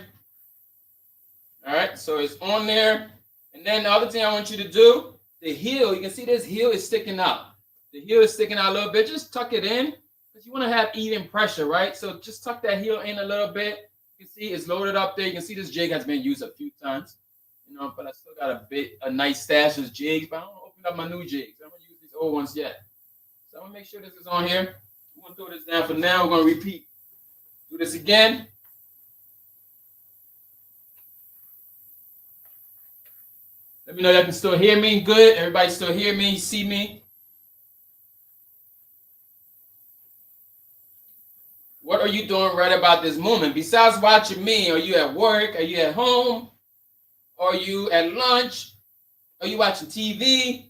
All right, so it's on there. And then the other thing I want you to do, the heel, you can see this heel is sticking out. The heel is sticking out a little bit. Just tuck it in because you want to have even pressure, right? So just tuck that heel in a little bit. You can see it's loaded up there. You can see this jig has been used a few times, you know, but I still got a nice stash of jigs, but I don't open up my new jigs. I'm going to use these old ones yet. So I'm going to make sure this is on here. I'm going to throw this down for now. We're going to repeat. Do this again. Let me know that you can still hear me. Good. Everybody still hear me, see me. What are you doing right about this moment? Besides watching me, are you at work? Are you at home? Are you at lunch? Are you watching TV?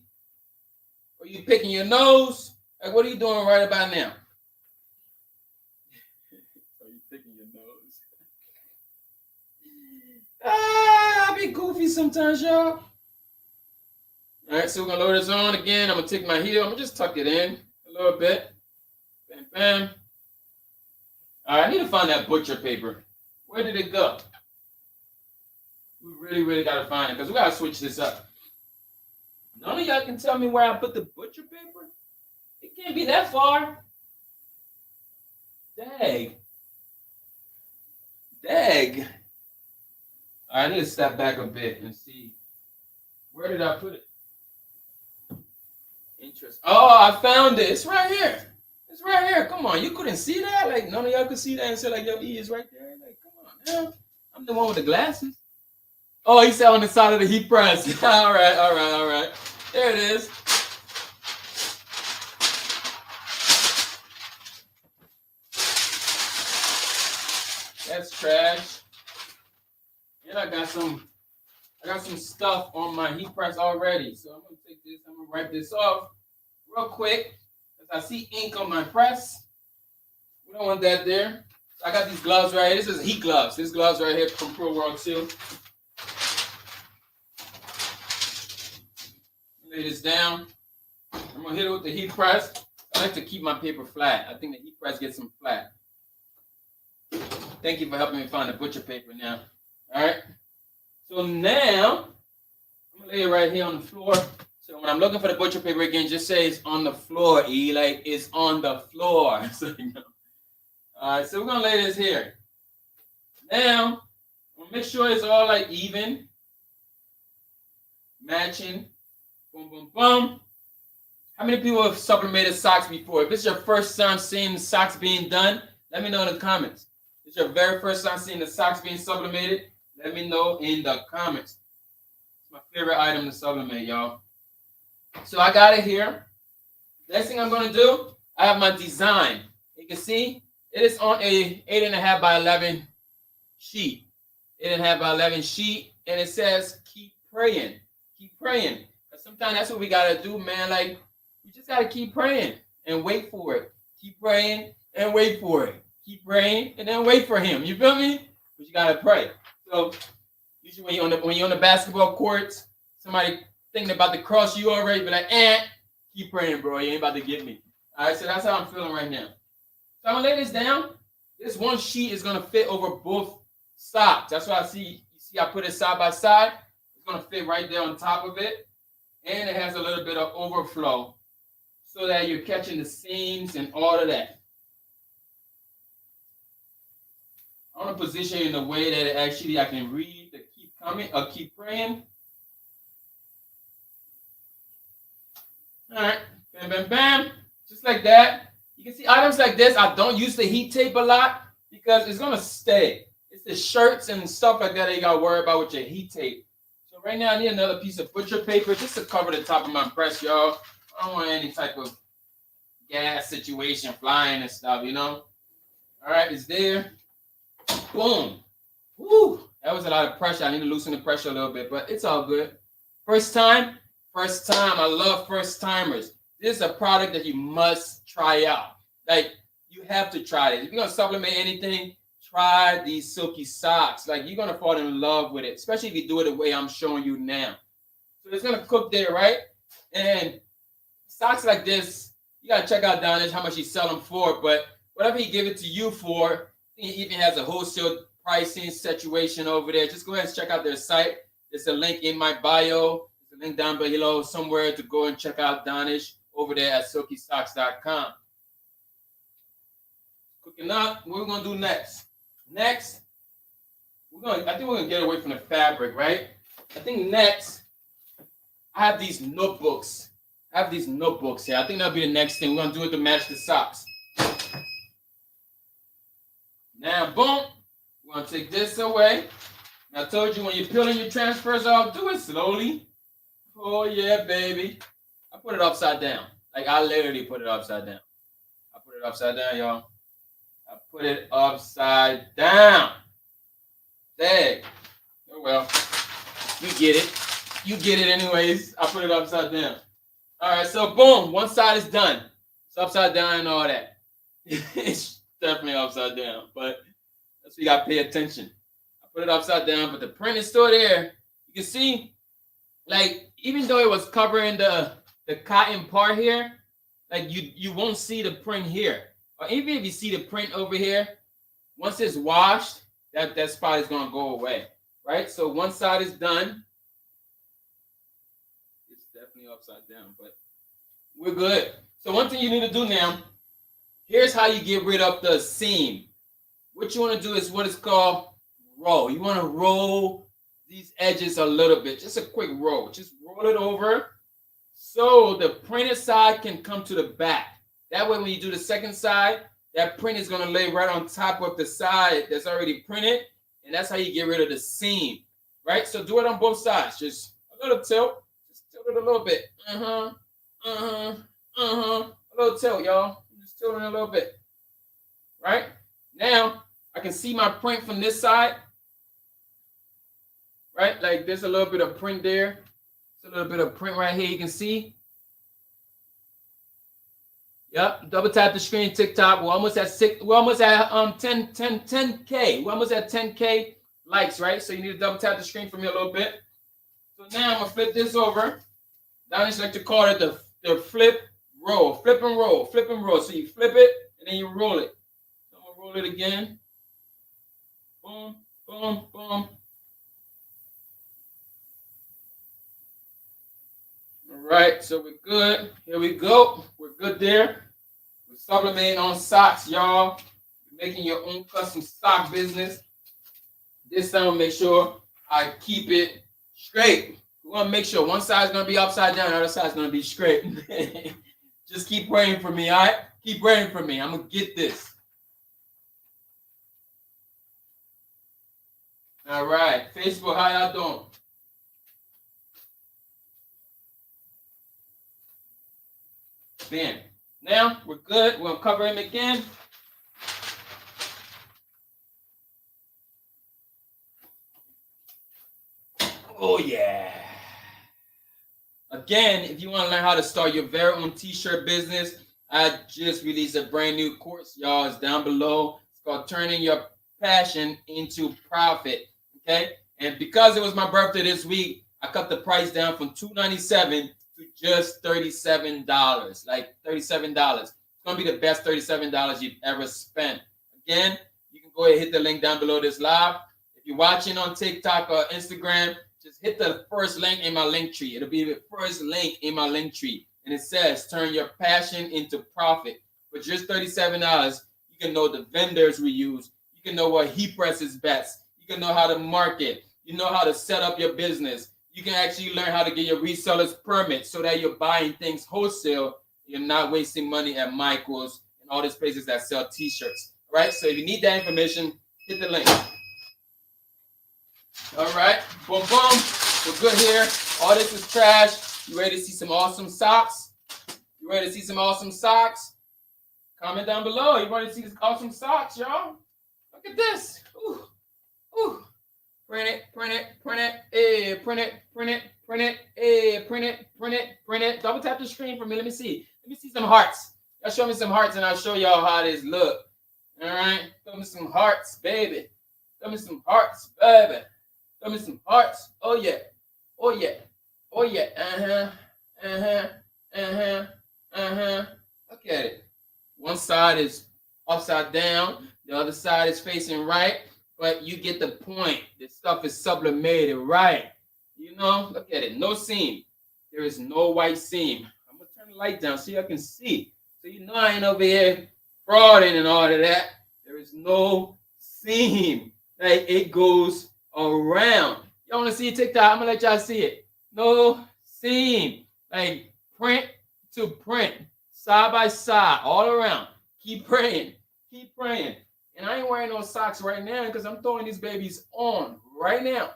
Are you picking your nose? Like, what are you doing right about now? Are you picking your nose? I be goofy sometimes, y'all. All right, so we're going to load this on again. I'm going to take my heel. I'm going to just tuck it in a little bit. Bam, bam. All right, I need to find that butcher paper. Where did it go? We really, really got to find it because we got to switch this up. None of y'all can tell me where I put the butcher paper? It can't be that far. Dang. Dang. All right, I need to step back a bit and see. Where did I put it? Interesting. Oh, I found it. It's right here. It's right here. Come on. You couldn't see that? Like, none of y'all could see that and say, like, your E is right there? Like, come on, man. I'm the one with the glasses. Oh, he said on the side of the heat press. All right, all right, all right. There it is. That's trash. And I got some stuff on my heat press already. So I'm gonna take this, I'm gonna wipe this off real quick. Because I see ink on my press. We don't want that there. So I got these gloves right here. This is heat gloves. These gloves right here from Pro World 2. Lay this down. I'm gonna hit it with the heat press. I like to keep my paper flat. I think the heat press gets them flat. Thank you for helping me find the butcher paper now. All right. So now, I'm going to lay it right here on the floor. So when I'm looking for the butcher paper again, just say it's on the floor, E. Like, it's on the floor. So, you know. All right, so we're going to lay this here. Now, I'm going to make sure it's all, like, even. Matching. Boom, boom, boom. How many people have sublimated socks before? If it's your first time seeing the socks being done, let me know in the comments. If it's your very first time seeing the socks being sublimated, let me know in the comments. It's my favorite item to sublimate, y'all. So I got it here. Next thing I'm going to do, I have my design. You can see it is on a 8.5 by 11 sheet. 8.5 by 11 sheet. And it says, keep praying. Keep praying. Sometimes that's what we got to do, man. Like, we just got to keep praying and wait for it. Keep praying and wait for it. Keep praying and then wait for him. You feel me? But you got to pray. So usually when you're on the basketball courts, somebody thinking about to cross you already, be like, keep praying, bro. You ain't about to get me. All right, so that's how I'm feeling right now. So I'm gonna lay this down. This one sheet is gonna fit over both sides. That's why I see. You see, I put it side by side. It's gonna fit right there on top of it, and it has a little bit of overflow, so that you're catching the seams and all of that. I want to position it in a way that it actually I can read the keep coming or keep praying. All right, bam, bam, bam, just like that. You can see items like this. I don't use the heat tape a lot because it's gonna stay. It's the shirts and stuff like that you gotta worry about with your heat tape. So right now I need another piece of butcher paper just to cover the top of my press, y'all. I don't want any type of gas situation flying and stuff, you know. All right, it's there. Boom. Woo. That was a lot of pressure. I need to loosen the pressure a little bit, but it's all good. First time. I love first timers. This is a product that you must try out. Like, you have to try it. If you're going to sublimate anything, try these silky socks. Like, you're going to fall in love with it, especially if you do it the way I'm showing you now. So it's going to cook there, right? And stocks like this, you gotta check out Donish how much he sell them for. But whatever he give it to you for, he even has a wholesale pricing situation over there. Just go ahead and check out their site. There's a link in my bio. There's a link down below somewhere to go and check out Donish over there at silkystocks.com. Cooking up. What we're gonna do next? Next, I think we're gonna get away from the fabric, right? I think next, I have these notebooks. Here. I think that'll be the next thing. We're gonna do it to match the socks. Now, boom, we're gonna take this away. I told you when you're peeling your transfers off, do it slowly. Oh yeah, baby. I put it upside down. Like I literally put it upside down. I put it upside down, y'all. I put it upside down. Dang. Oh well. You get it. You get it anyways. I put it upside down. All right, so boom. One side is done. It's upside down and all that. It's definitely upside down, but that's what you got to pay attention. I put it upside down, but the print is still there. You can see, like, even though it was covering the cotton part here, like you won't see the print here. Or even if you see the print over here, once it's washed, that spot is gonna go away, right? So one side is done. It's definitely upside down, but we're good. So one thing you need to do now, here's how you get rid of the seam. What you want to do is what is called roll. You want to roll these edges a little bit, just a quick roll. Just roll it over so the printed side can come to the back. That way when you do the second side, that print is going to lay right on top of the side that's already printed, and that's how you get rid of the seam, right? So do it on both sides. Just a little tilt. Just tilt it a little bit. A little tilt, y'all. Just tilt it a little bit, right? Now, I can see my print from this side, right? Like there's a little bit of print there. There's a little bit of print right here you can see. Yep, double tap the screen, TikTok. We're almost at 10K. We're almost at 10K likes, right? So you need to double tap the screen for me a little bit. So now I'm gonna flip this over. Donish like to call it the flip roll, flip and roll, flip and roll. So you flip it and then you roll it. So I'm gonna roll it again. Boom, boom, boom. All right, so we're good. Here we go. We're good there. We're sublimating on socks, y'all. You're making your own custom sock business. This time, I'll make sure I keep it straight. We want to make sure one side is going to be upside down, the other side is going to be straight. Just keep praying for me, all right? Keep praying for me. I'm going to get this. All right. Facebook, how y'all doing? Bam. Now we're good. We'll cover him again. Oh yeah. Again, if you want to learn how to start your very own t-shirt business, I just released a brand new course, y'all. It's down below. It's called Turning Your Passion into Profit. Okay. And because it was my birthday this week, I cut the price down from $297 to just $37, like $37. It's gonna be the best $37 you've ever spent. Again, you can go ahead and hit the link down below this live. If you're watching on TikTok or Instagram, just hit the first link in my link tree. It'll be the first link in my link tree, and it says "Turn your passion into profit." For just $37, you can know the vendors we use. You can know what heat press is best. You can know how to market. You know how to set up your business. You can actually learn how to get your resellers permit so that you're buying things wholesale. You're not wasting money at Michael's and all these places that sell t-shirts. All right, so if you need that information, hit the link. All right, boom, boom. We're good here. All this is trash. You ready to see some awesome socks? You ready to see some awesome socks? Comment down below. You ready to see these awesome socks, y'all? Look at this. Ooh, ooh. Print it, print it, print it, print it, print it, print it, print it, print it, print it. Double tap the screen for me. Let me see. Let me see some hearts. Y'all show me some hearts and I'll show y'all how this look. All right. Show me some hearts, baby. Show me some hearts, baby. Show me some hearts. Oh yeah. Oh yeah. Oh yeah. Look at it. One side is upside down, the other side is facing right, but you get the point. This stuff is sublimated, right? You know, look at it. No seam. There is no white seam. I'm gonna turn the light down so you can see. So you know I ain't over here frauding and all of that. There is no seam. Like it goes around. Y'all wanna see TikTok? I'm gonna let y'all see it. No seam. Like print to print, side by side, all around. Keep praying. Keep praying. And I ain't wearing no socks right now because I'm throwing these babies on right now.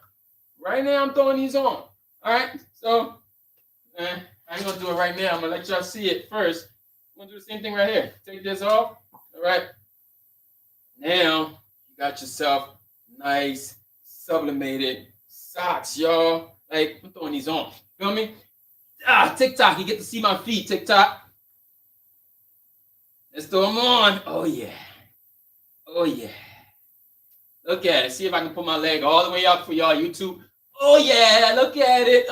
Right now, I'm throwing these on. All right. So I ain't gonna do it right now. I'm gonna let y'all see it first. I'm gonna do the same thing right here. Take this off. All right. Now you got yourself nice sublimated socks, y'all. Like I'm throwing these on. Feel me? TikTok. You get to see my feet. TikTok. Let's throw them on. Oh yeah. Oh yeah. Look at it. See if I can put my leg all the way up for y'all YouTube. Oh yeah, look at it.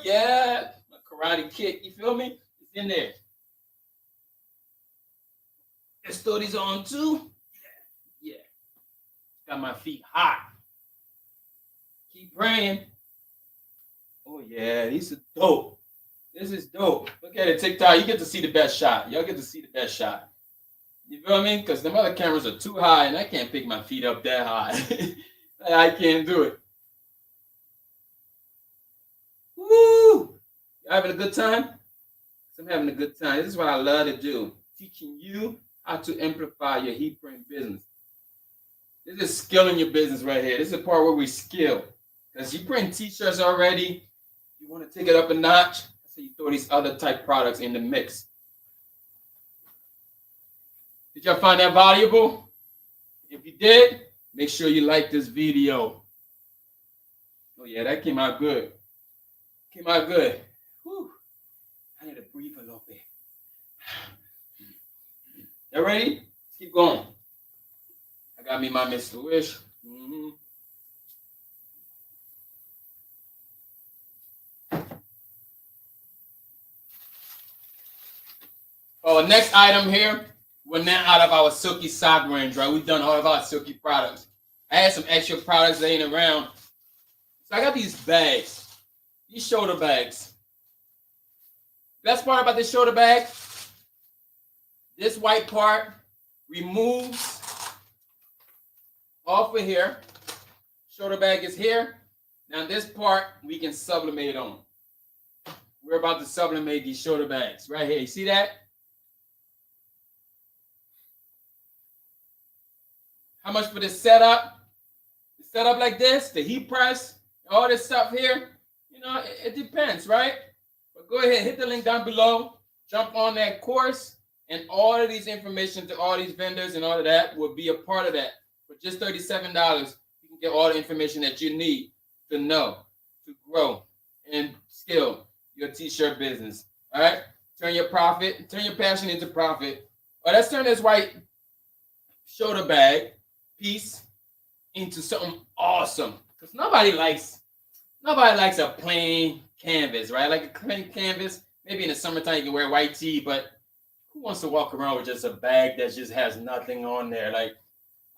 Yeah. My karate kick. You feel me? It's in there. Let's throw these on too. Yeah. Got my feet hot. Keep praying. Oh yeah, these are dope. This is dope. Look at it, TikTok. You get to see the best shot. Y'all get to see the best shot. You feel me? Because the other cameras are too high and I can't pick my feet up that high. I can't do it. Woo! You having a good time? I'm having a good time. This is what I love to do. Teaching you how to amplify your heat print business. This is skilling your business right here. This is the part where we skill. Because you print t-shirts already. You want to take it up a notch. So you throw these other type products in the mix. Did y'all find that valuable? If you did, make sure you like this video. Oh yeah, that came out good. Came out good. Whew. I need to breathe a little bit. You ready? Let's keep going. I got me my Mr. Wish. Oh, next item here. We're now out of our silky sock range, right? We've done all of our silky products. I had some extra products laying around. So I got these bags, these shoulder bags. Best part about this shoulder bag, this white part removes off of here. Shoulder bag is here. Now this part we can sublimate on. We're about to sublimate these shoulder bags right here. You see that? How much for this setup? The setup like this, the heat press, all this stuff here, you know, it depends, right? But go ahead, hit the link down below, jump on that course, and all of these information to all these vendors and all of that will be a part of that. For just $37, you can get all the information that you need to know, to grow and scale your t-shirt business. All right? Turn your passion into profit. All right, let's turn this white shoulder bag piece into something awesome. Because nobody likes a plain canvas, right? Like a plain canvas. Maybe in the summertime you can wear white tee, but who wants to walk around with just a bag that just has nothing on there? Like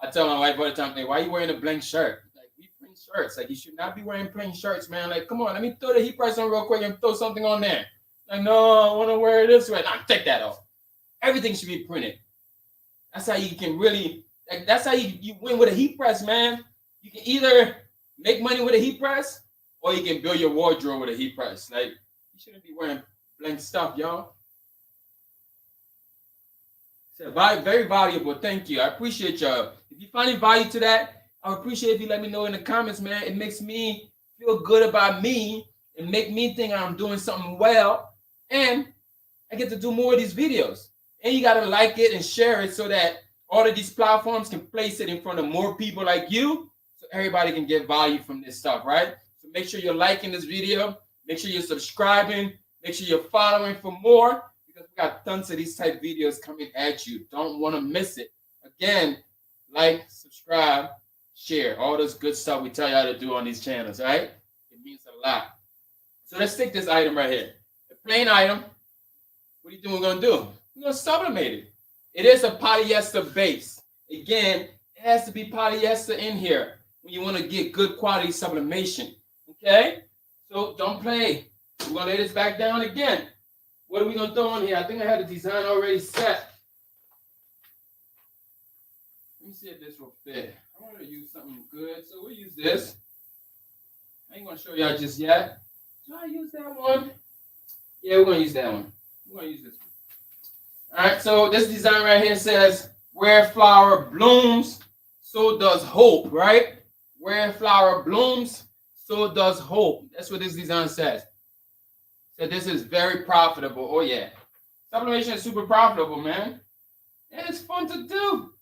I tell my wife all the time, hey, why are you wearing a blank shirt? Like we print shirts. Like you should not be wearing plain shirts, man. Like, come on, let me throw the heat press on real quick and throw something on there. Like, no, I want to wear it this way. Nah, take that off. Everything should be printed. That's how you can really, like, that's how you win with a heat press, man. You can either make money with a heat press or you can build your wardrobe with a heat press. Like, you shouldn't be wearing blank stuff, y'all. So, very valuable. Thank you. I appreciate y'all. If you find value to that, I would appreciate if you let me know in the comments, man. It makes me feel good about me and make me think I'm doing something well. And I get to do more of these videos. And you got to like it and share it so that all of these platforms can place it in front of more people like you so everybody can get value from this stuff, right? So make sure you're liking this video. Make sure you're subscribing. Make sure you're following for more because we got tons of these type videos coming at you. Don't want to miss it. Again, like, subscribe, share. All this good stuff we tell y'all to do on these channels, right? It means a lot. So let's take this item right here. A plain item. What do you think we're going to do? We're going to sublimate it. It is a polyester base. Again, it has to be polyester in here when you want to get good quality sublimation. Okay? So don't play. We're going to lay this back down again. What are we going to throw on here? I think I had the design already set. Let me see if this will fit. I want to use something good, so we'll use this. I ain't going to show y'all just yet. Do I use that one? Yeah, we're going to use that one. We're going to use this one. All right, so this design right here says, where flower blooms, so does hope, right? Where flower blooms, so does hope. That's what this design says. So this is very profitable. Oh, yeah. Sublimation is super profitable, man. And it's fun to do.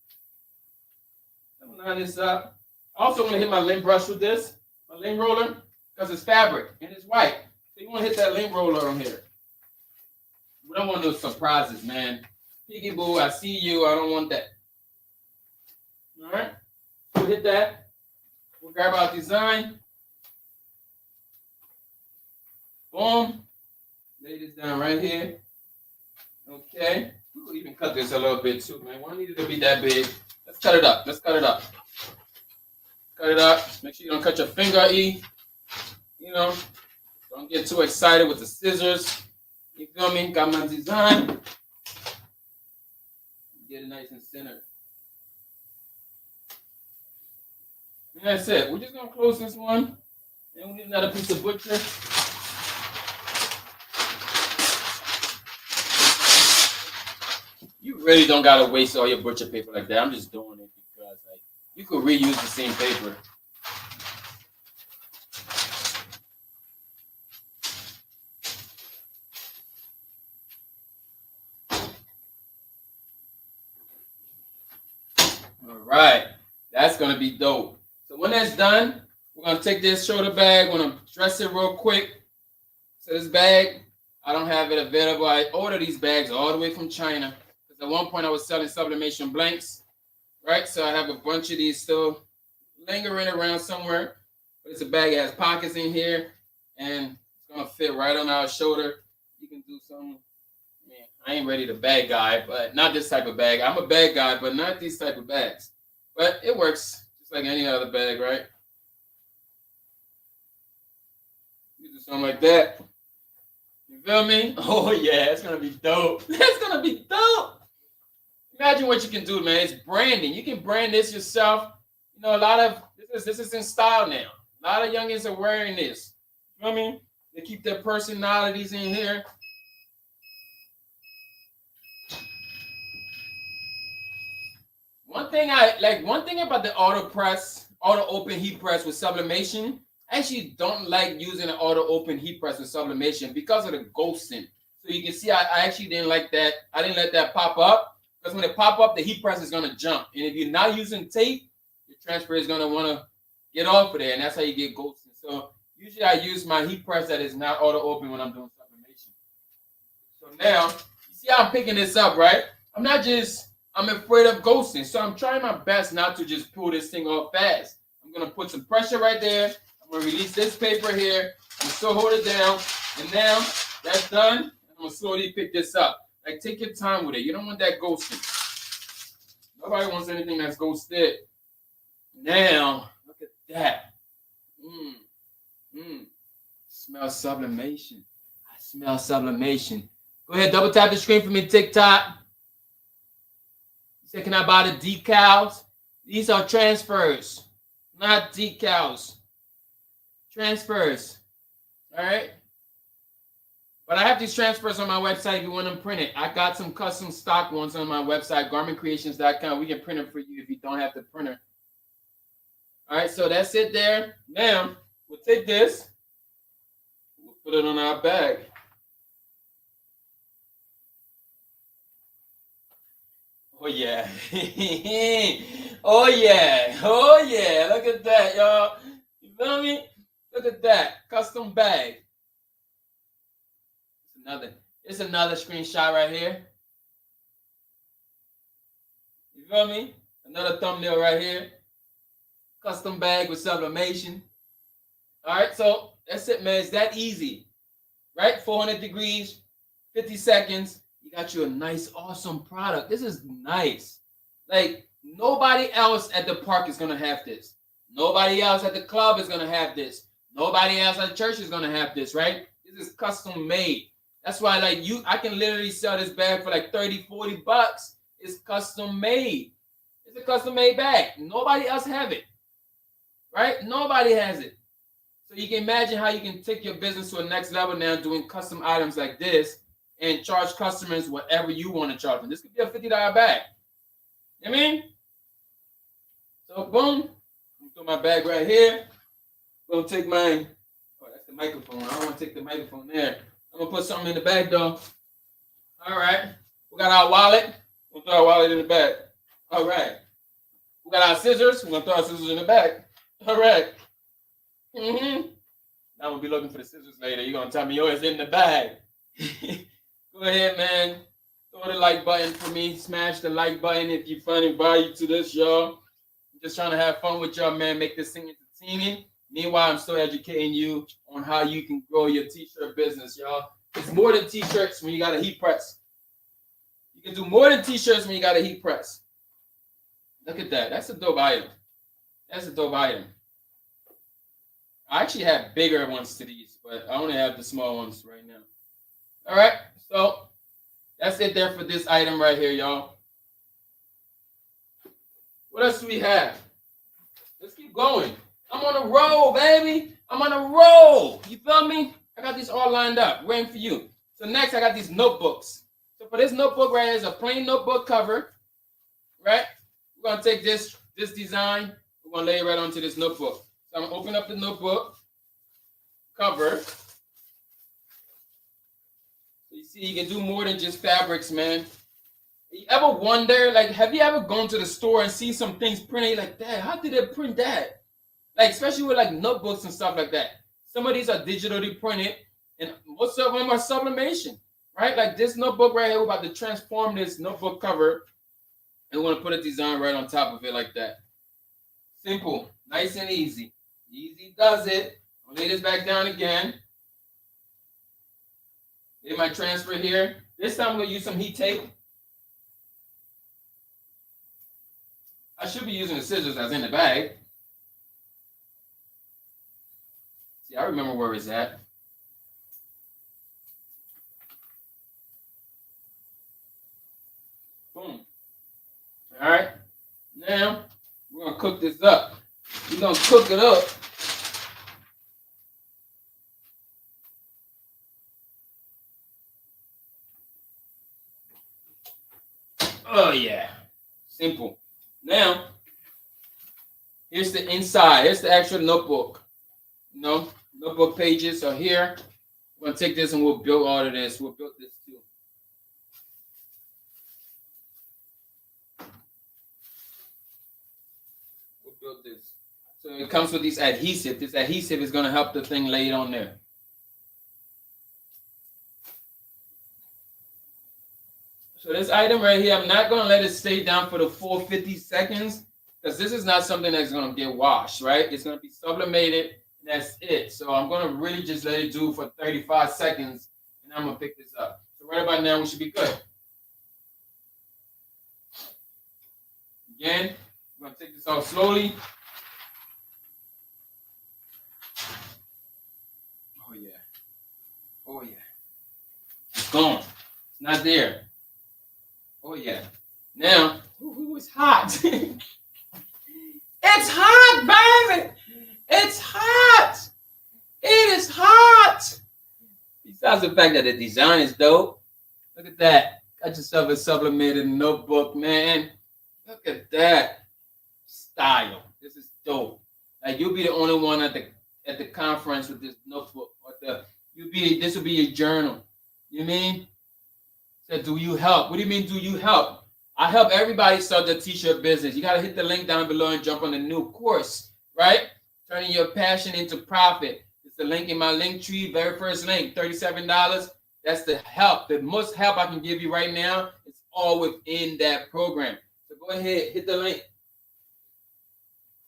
I'm going to line this up. I also want to hit my lint brush with this, my lint roller, because it's fabric and it's white. So you want to hit that lint roller on here. We don't want no surprises, man. Piggy boo, I see you. I don't want that. All right. So hit that. We'll grab our design. Boom. Lay this down right here. Okay. We'll even cut this a little bit too, man. We don't need it to be that big. Let's cut it up. Let's cut it up. Cut it up. Make sure you don't cut your finger, E. You know, don't get too excited with the scissors. You feel me? Got my design. Get it nice and centered. And that's it. We're just going to close this one. And we need another piece of butcher. You really don't got to waste all your butcher paper like that. I'm just doing it because like you could reuse the same paper. All right. That's going to be dope. So when that's done, we're going to take this shoulder bag. We're going to dress it real quick. So this bag, I don't have it available. I ordered these bags all the way from China. Because at one point I was selling sublimation blanks. Right? So I have a bunch of these still lingering around somewhere. But it's a bag that has pockets in here. And it's going to fit right on our shoulder. You can do something. Man, I ain't ready to bag guy, but not this type of bag. I'm a bag guy, but not these type of bags. But it works just like any other bag, right? You do something like that. You feel me? Oh, yeah, it's going to be dope. It's going to be dope. Imagine what you can do, man. It's branding. You can brand this yourself. You know, a lot of, this is in style now. A lot of youngins are wearing this. You know what I mean? They keep their personalities in here. One thing about the auto open heat press with sublimation, I actually don't like using an auto open heat press with sublimation because of the ghosting. So you can see I actually didn't like that. I didn't let that pop up because when it pop up, the heat press is going to jump. And if you're not using tape, your transfer is going to want to get off of there. And that's how you get ghosting. So usually I use my heat press that is not auto open when I'm doing sublimation. So now, you see how I'm picking this up, right? I'm afraid of ghosting. So I'm trying my best not to just pull this thing off fast. I'm going to put some pressure right there. I'm going to release this paper here. I'm still hold it down. And now that's done. I'm going to slowly pick this up. Like, take your time with it. You don't want that ghosting. Nobody wants anything that's ghosted. Now, look at that. Smell sublimation. I smell sublimation. Go ahead, double tap the screen for me, TikTok. Say, can I buy the decals? These are transfers, not decals. Transfers. All right? But I have these transfers on my website if you want them printed. I got some custom stock ones on my website, garmentcreations.com. We can print them for you if you don't have the printer. All right, so that's it there. Now, we'll take this. We'll put it on our bag. Oh, yeah. Oh, yeah. Oh, yeah. Look at that, y'all. You feel me? Look at that. Custom bag. It's another screenshot right here. You feel me? Another thumbnail right here. Custom bag with sublimation. All right, so that's it, man. It's that easy. right? 400 degrees, 50 seconds. You got you a nice, awesome product. This is nice. Like, nobody else at the park is going to have this. Nobody else at the club is going to have this. Nobody else at church is going to have this, right? This is custom made. That's why, like, I can literally sell this bag for like 30, 40 bucks. It's custom made. It's a custom made bag. Nobody else have it, right? Nobody has it. So you can imagine how you can take your business to a next level now doing custom items like this and charge customers whatever you want to charge them. This could be a $50 bag. You know what I mean? So boom, I'm throw my bag right here. I'm gonna take mine. Oh, that's the microphone. I don't want to take the microphone there. I'm gonna put something in the bag though. All right. We got our wallet. We'll throw our wallet in the bag. All right. We got our scissors. We're gonna throw our scissors in the bag. All right. Now we'll be looking for the scissors later. You're gonna tell me, oh, it's in the bag. Go ahead, man. Throw the like button for me. Smash the like button if you find value to this, y'all. I'm just trying to have fun with y'all, man. Make this thing entertaining. Meanwhile, I'm still educating you on how you can grow your t-shirt business, y'all. It's more than t-shirts when you got a heat press. You can do more than t-shirts when you got a heat press. Look at that. That's a dope item. That's a dope item. I actually have bigger ones to these, but I only have the small ones right now. All right. So that's it there for this item right here, y'all. What else do we have? Let's keep going. I'm on a roll, baby. I'm on a roll. You feel me? I got these all lined up, waiting for you. So next, I got these notebooks. So for this notebook right here is a plain notebook cover, right? We're going to take this design. We're going to lay it right onto this notebook. So I'm going to open up the notebook cover. So you see, you can do more than just fabrics, man. You ever wonder, like, have you ever gone to the store and see some things printed like that? How did they print that? Like, especially with like notebooks and stuff like that. Some of these are digitally printed, and most of them are sublimation, right? Like this notebook right here, we're about to transform this notebook cover, and we're gonna put a design right on top of it like that. Simple, nice and easy. Easy does it. I'll lay this back down again. Get my transfer here. This time I'm gonna use some heat tape. I should be using the scissors that's in the bag. See, I remember where it's at. Boom. All right. Now, we're going to cook this up. We're going to cook it up. Oh, yeah. Simple. Now, here's the inside. Here's the actual notebook. You know, notebook pages are here. We're going to take this and we'll build all of this. We'll build this too. We'll build this. So it comes with this adhesive. This adhesive is going to help the thing lay it on there. So this item right here, I'm not going to let it stay down for the full 50 seconds because this is not something that's going to get washed, right? It's going to be sublimated. That's it. So I'm going to really just let it do for 35 seconds, and I'm going to pick this up. So right about now, we should be good. Again, I'm going to take this off slowly. Oh, yeah. Oh, yeah. It's gone. It's not there. Oh, yeah. Now, it's hot. It's hot, baby. It's hot. It is hot. Besides the fact that the design is dope. Look at that. Got yourself a sublimated notebook, man. Look at that. Style. This is dope. Like you'll be the only one at the conference with this notebook. This will be your journal. You mean? So do you help? What do you mean, do you help? I help everybody start their t-shirt business. You got to hit the link down below and jump on the new course, right? Turning your passion into profit. It's the link in my link tree, very first link, $37. That's the help. The most help I can give you right now is all within that program. So go ahead, hit the link.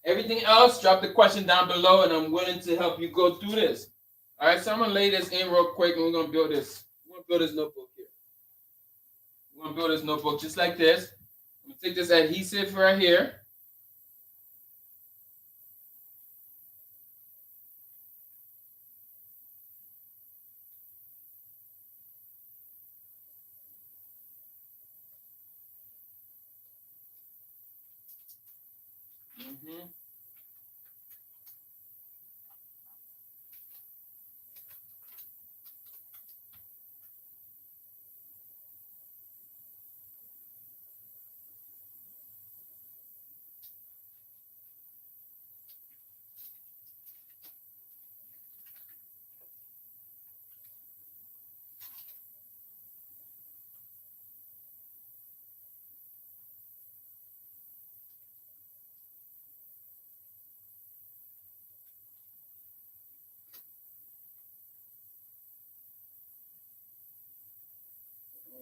Everything else, drop the question down below, and I'm willing to help you go through this. All right, so I'm gonna lay this in real quick, and we're gonna build this. We're gonna build this notebook here. We're gonna build this notebook just like this. I'm gonna take this adhesive right here. Mm-hmm.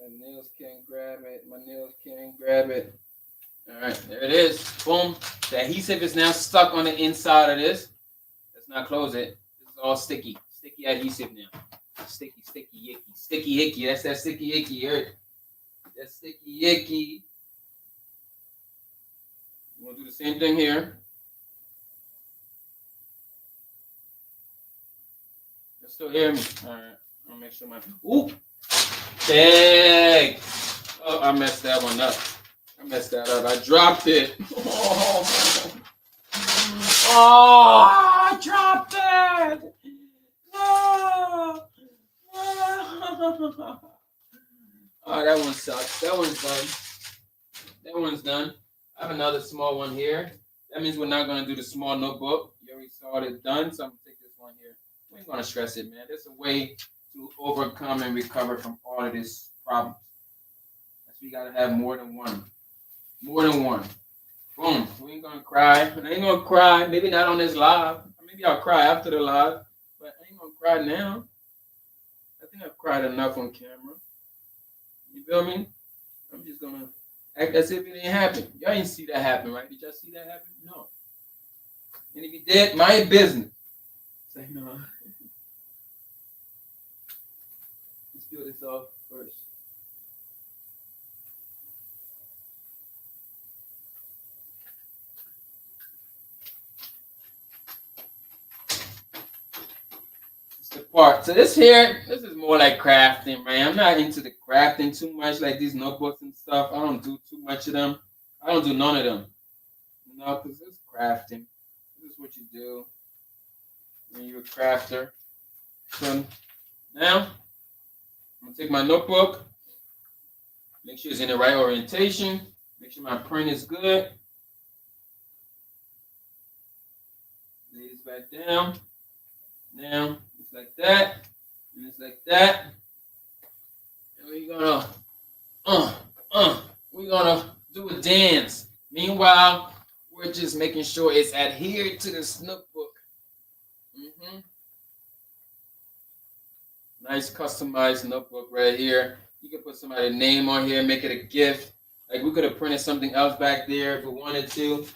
My nails can't grab it. My nails can't grab it. All right, there it is. Boom. The adhesive is now stuck on the inside of this. Let's not close it. This is all sticky. Sticky adhesive now. Sticky, sticky, icky. Sticky, icky. That's that sticky, icky. Heard? That sticky, icky. We're going to do the same thing here. You still hear me? All right. I'll make sure my... Ooh! Dang! Oh, I messed that one up. I messed that up. I dropped it. Oh, I dropped it. No. No. Oh, that one sucks. That one's done. That one's done. I have another small one here. That means we're not going to do the small notebook. You already saw it done, so I'm going to take this one here. We ain't going to stress it, man. There's a way to overcome and recover from all of this problems. That's why you got to have more than one. More than one. Boom. We ain't gonna cry. I ain't gonna cry. Maybe not on this live. Maybe I'll cry after the live. But I ain't gonna cry now. I think I've cried enough on camera. You feel me? I'm just gonna act as if it didn't happen. Y'all didn't see that happen, right? Did y'all see that happen? No. And if you did, mind business. Say no. Let's do this off first. Part. So this here, this is more like crafting, man. I'm not into the crafting too much, like these notebooks and stuff. I don't do too much of them. I don't do none of them. You know, because it's crafting. This is what you do when you're a crafter. So now, I'm going to take my notebook, make sure it's in the right orientation, make sure my print is good. Lay this back down. Now, it's like that, and it's like that. And we're gonna do a dance. Meanwhile, we're just making sure it's adhered to this notebook. Nice customized notebook right here. You can put somebody's name on here, make it a gift. Like we could have printed something else back there if we wanted to.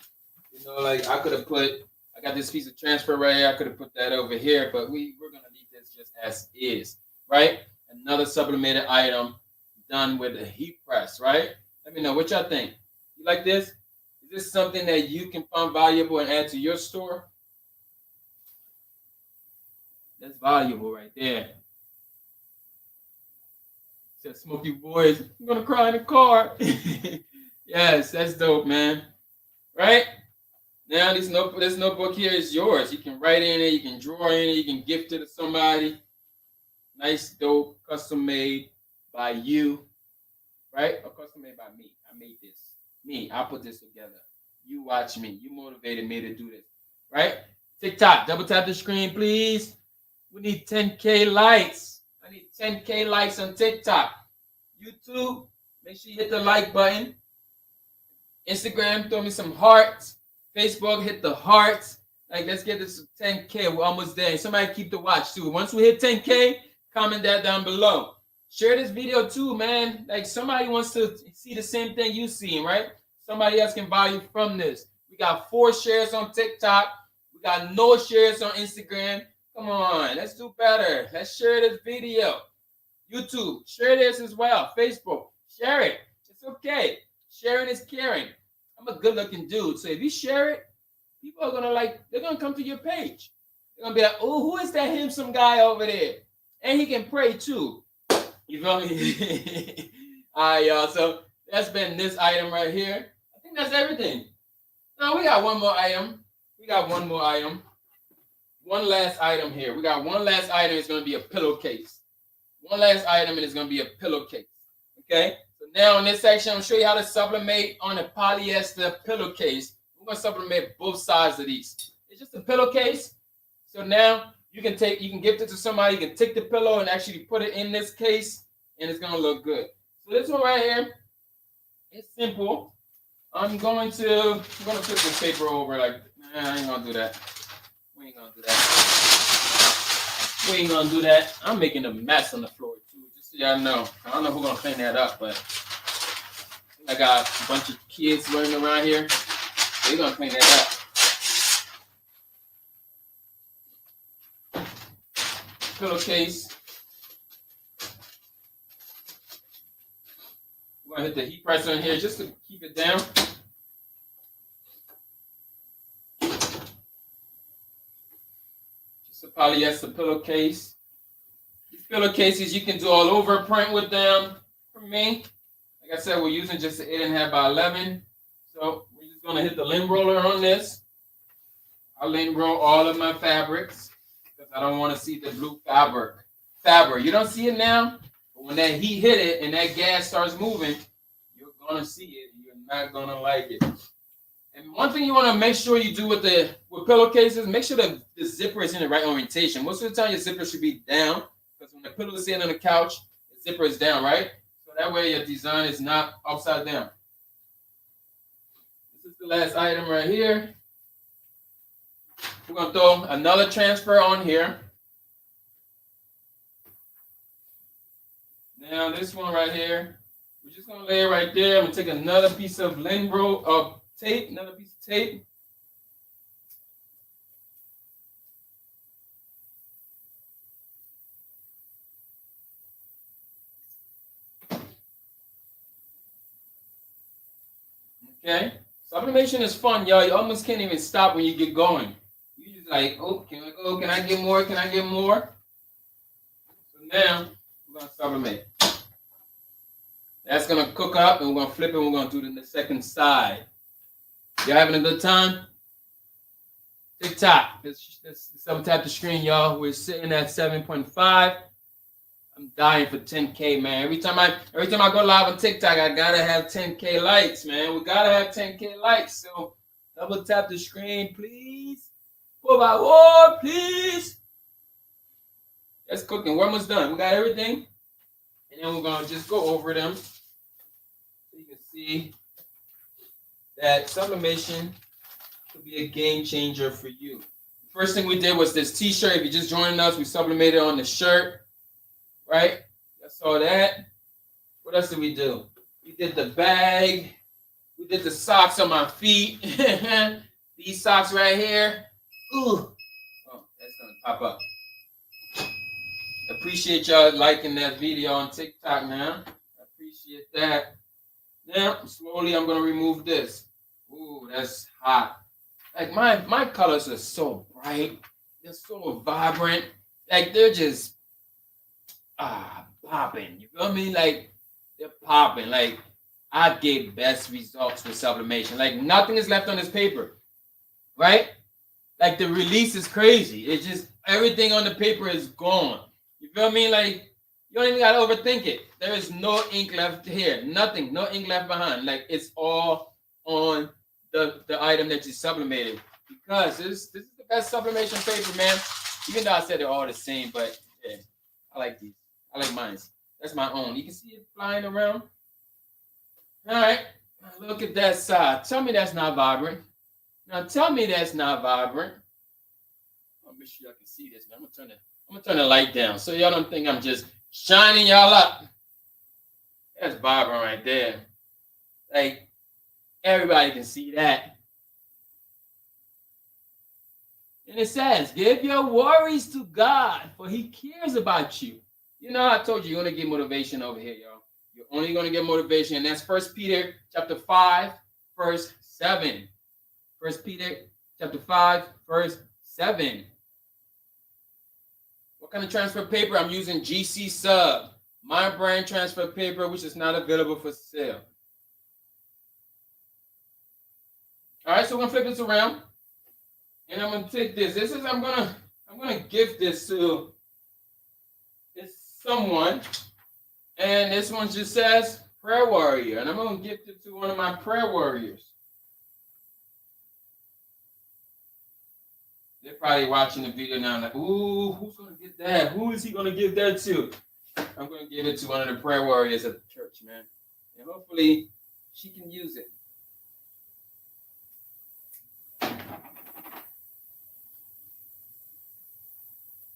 You know, like I could have put, I got this piece of transfer right here. I could have put that over here, but we're going to leave this just as is, right? Another sublimated item done with a heat press, right? Let me know what y'all think. You like this? Is this something that you can find valuable and add to your store? That's valuable right there. Said Smoky Boys, I'm going to cry in the car. Yes, that's dope, man. Right? Now this notebook here is yours. You can write in it, you can draw in it, you can gift it to somebody. Nice, dope, custom made by you, right? Or custom made by me. I made this. Me, I put this together. You watch me. You motivated me to do this, right? TikTok, double tap the screen, please. We need 10K likes. I need 10K likes on TikTok. YouTube, make sure you hit the like button. Instagram, throw me some hearts. Facebook, hit the hearts. Like, let's get this to 10K. We're almost there. Somebody keep the watch, too. Once we hit 10K, comment that down below. Share this video, too, man. Like, somebody wants to see the same thing you seen, right? Somebody else can value from this. We got 4 shares on TikTok. We got no shares on Instagram. Come on, let's do better. Let's share this video. YouTube, share this as well. Facebook, share it. It's okay. Sharing is caring. I'm a good-looking dude, so if you share it, people are gonna they're gonna come to your page. They're gonna be like, oh, who is that handsome guy over there? And he can pray too. You feel me? All right, y'all. So that's been this item right here. I think that's everything. Now we got one more item. One last item here. We got one last item. It's gonna be a pillowcase. One last item, and it's gonna be a pillowcase. Okay. So now in this section, I'm gonna show you how to sublimate on a polyester pillowcase. We're gonna sublimate both sides of these. It's just a pillowcase. So now you can gift it to somebody. You can take the pillow and actually put it in this case, and it's gonna look good. So this one right here, it's simple. I'm gonna flip this paper over. I ain't gonna do that. We ain't gonna do that. I'm making a mess on the floor too, just so y'all know. I don't know who's gonna clean that up, but I got a bunch of kids running around here. They're gonna clean that up. Pillowcase. We're gonna hit the heat press on here just to keep it down. Just a polyester pillowcase. These pillowcases you can do all over print with them. For me, like I said, we're using just an 8.5 by 11. So we're just gonna hit the lint roller on this. I lint roll all of my fabrics because I don't want to see the blue fabric. You don't see it now, but when that heat hit it and that gas starts moving, you're gonna see it. You're not gonna like it. And one thing you want to make sure you do with pillowcases, make sure that the zipper is in the right orientation. Most of the time, your zipper should be down because when the pillow is sitting on the couch, the zipper is down, right? So that way your design is not upside down. This is the last item right here. We're gonna throw another transfer on here. Now this one right here, we're just gonna lay it right there. I'm gonna take another piece of lint roll of tape, another piece of tape. Okay, sublimation is fun, y'all. You almost can't even stop when you get going. You just like, oh, can I go? Can I get more? Can I get more? So now we're gonna sublimate. That's gonna cook up, and we're gonna flip it. And we're gonna do the second side. Y'all having a good time? TikTok. Let's double tap the screen, y'all. We're sitting at 7.5. I'm dying for 10K, man. Every time I go live on TikTok, I gotta have 10K likes, man. We gotta have 10K likes. So double tap the screen, please. Por favor, please. That's cooking. We're almost done. We got everything. And then we're gonna just go over them. So you can see that sublimation could be a game changer for you. First thing we did was this t-shirt. If you just joined us, we sublimated on the shirt. Right? I saw that. What else did we do? We did the bag. We did the socks on my feet. These socks right here. Ooh. Oh, that's gonna pop up. Appreciate y'all liking that video on TikTok now. I appreciate that. Now, slowly I'm gonna remove this. Ooh, that's hot. Like my colors are so bright. They're so vibrant. Like they're just popping. You feel me? Like they're popping. Like I get best results with sublimation. Like nothing is left on this paper, right? Like the release is crazy. It's just everything on the paper is gone. You feel me? Like you don't even gotta overthink it. There is no ink left here. Nothing. No ink left behind. Like it's all on the item that you sublimated. Because this is the best sublimation paper, man. Even though I said they're all the same, but yeah, I like these. I like mine. That's my own. You can see it flying around. All right. Look at that side. Tell me that's not vibrant. Now tell me that's not vibrant. I'll make sure y'all can see this, man. I'm gonna turn the light down so y'all don't think I'm just shining y'all up. That's vibrant right there. Like everybody can see that. And it says, give your worries to God, for he cares about you. You know, I told you, you're going to get motivation over here, y'all. You're only going to get motivation. And that's 1 Peter chapter 5, verse 7. 1 Peter chapter 5, verse 7. What kind of transfer paper? I'm using GC Sub, my brand transfer paper, which is not available for sale. All right, so we're gonna flip this around, and I'm gonna take this. I'm gonna give this to someone, and this one just says prayer warrior, and I'm gonna give it to one of my prayer warriors. They're probably watching the video now, like, ooh, who's gonna get that? Who is he gonna give that to? I'm gonna give it to one of the prayer warriors at the church, man, and hopefully she can use it.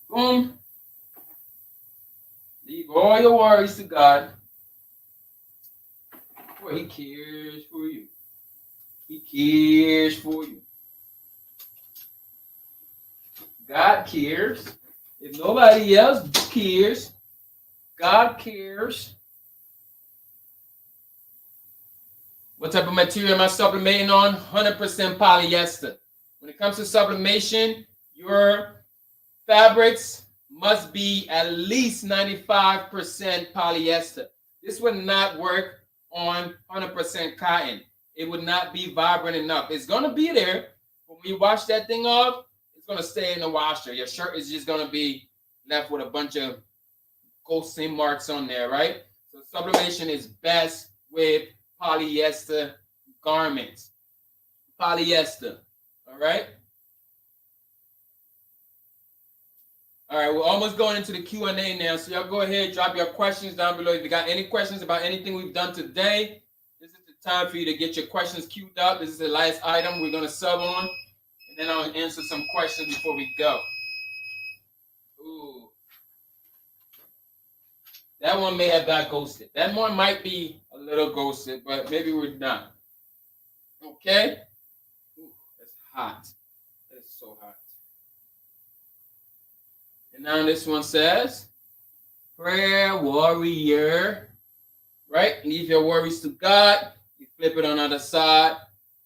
Boom. Leave all your worries to God, for he cares for you. He cares for you. God cares. If nobody else cares, God cares. What type of material am I sublimating on? 100% polyester. When it comes to sublimation, your fabrics must be at least 95% polyester. This would not work on 100% cotton. It would not be vibrant enough. It's going to be there, but when you wash that thing off, it's going to stay in the washer. Your shirt is just going to be left with a bunch of ghosting marks on there, right? So sublimation is best with polyester garments. Polyester, all right? All right, we're almost going into the Q&A now, so y'all go ahead, drop your questions down below. If you got any questions about anything we've done today, this is the time for you to get your questions queued up. This is the last item we're going to sub on, and then I'll answer some questions before we go. Ooh. That one may have got ghosted. That one might be a little ghosted, but maybe we're not. Okay? Ooh, that's hot. That's so hot. And now this one says, prayer warrior, right? Leave your worries to God. You flip it on the other side.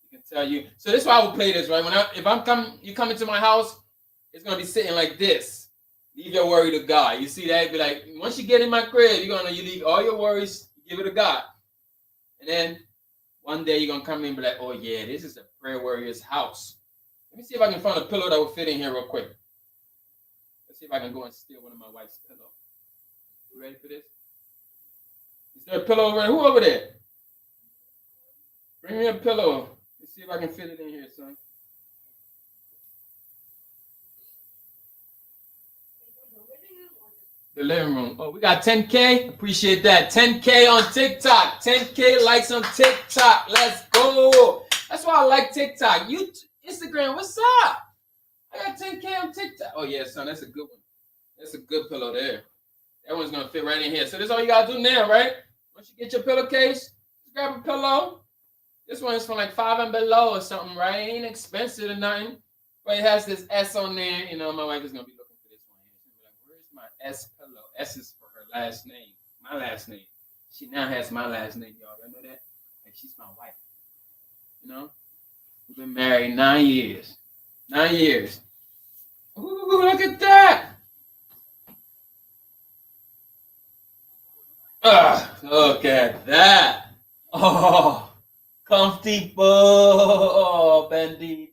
You can tell you. So this is why I will play this, right? You come into my house, it's gonna be sitting like this. Leave your worry to God. You see that? Be like, once you get in my crib, you leave all your worries, you give it to God. And then one day you're gonna come in and be like, oh yeah, this is a prayer warrior's house. Let me see if I can find a pillow that will fit in here real quick. See if I can go and steal one of my wife's pillow. You ready for this? Is there a pillow over there? Who over there? Bring me a pillow. Let's see if I can fit it in here, son. The living room. Oh, we got 10K. Appreciate that. 10K on TikTok. 10K likes on TikTok. Let's go. That's why I like TikTok. Instagram, what's up? I got 10K on TikTok. Oh, yeah, son, that's a good one. That's a good pillow there. That one's going to fit right in here. So this is all you got to do now, right? Once you get your pillowcase, just grab a pillow. This one is from like 5 and below or something, right? It ain't expensive or nothing. But it has this S on there. You know, my wife is going to be looking for this one. She's going to be like, where's my S pillow? S is for her last name. My last name. She now has my last name, y'all. Y'all know that? Like, she's my wife. You know? We've been married 9 years. 9 years. Ooh, look at that. Look at that. Oh, comfortable. Oh, bendito.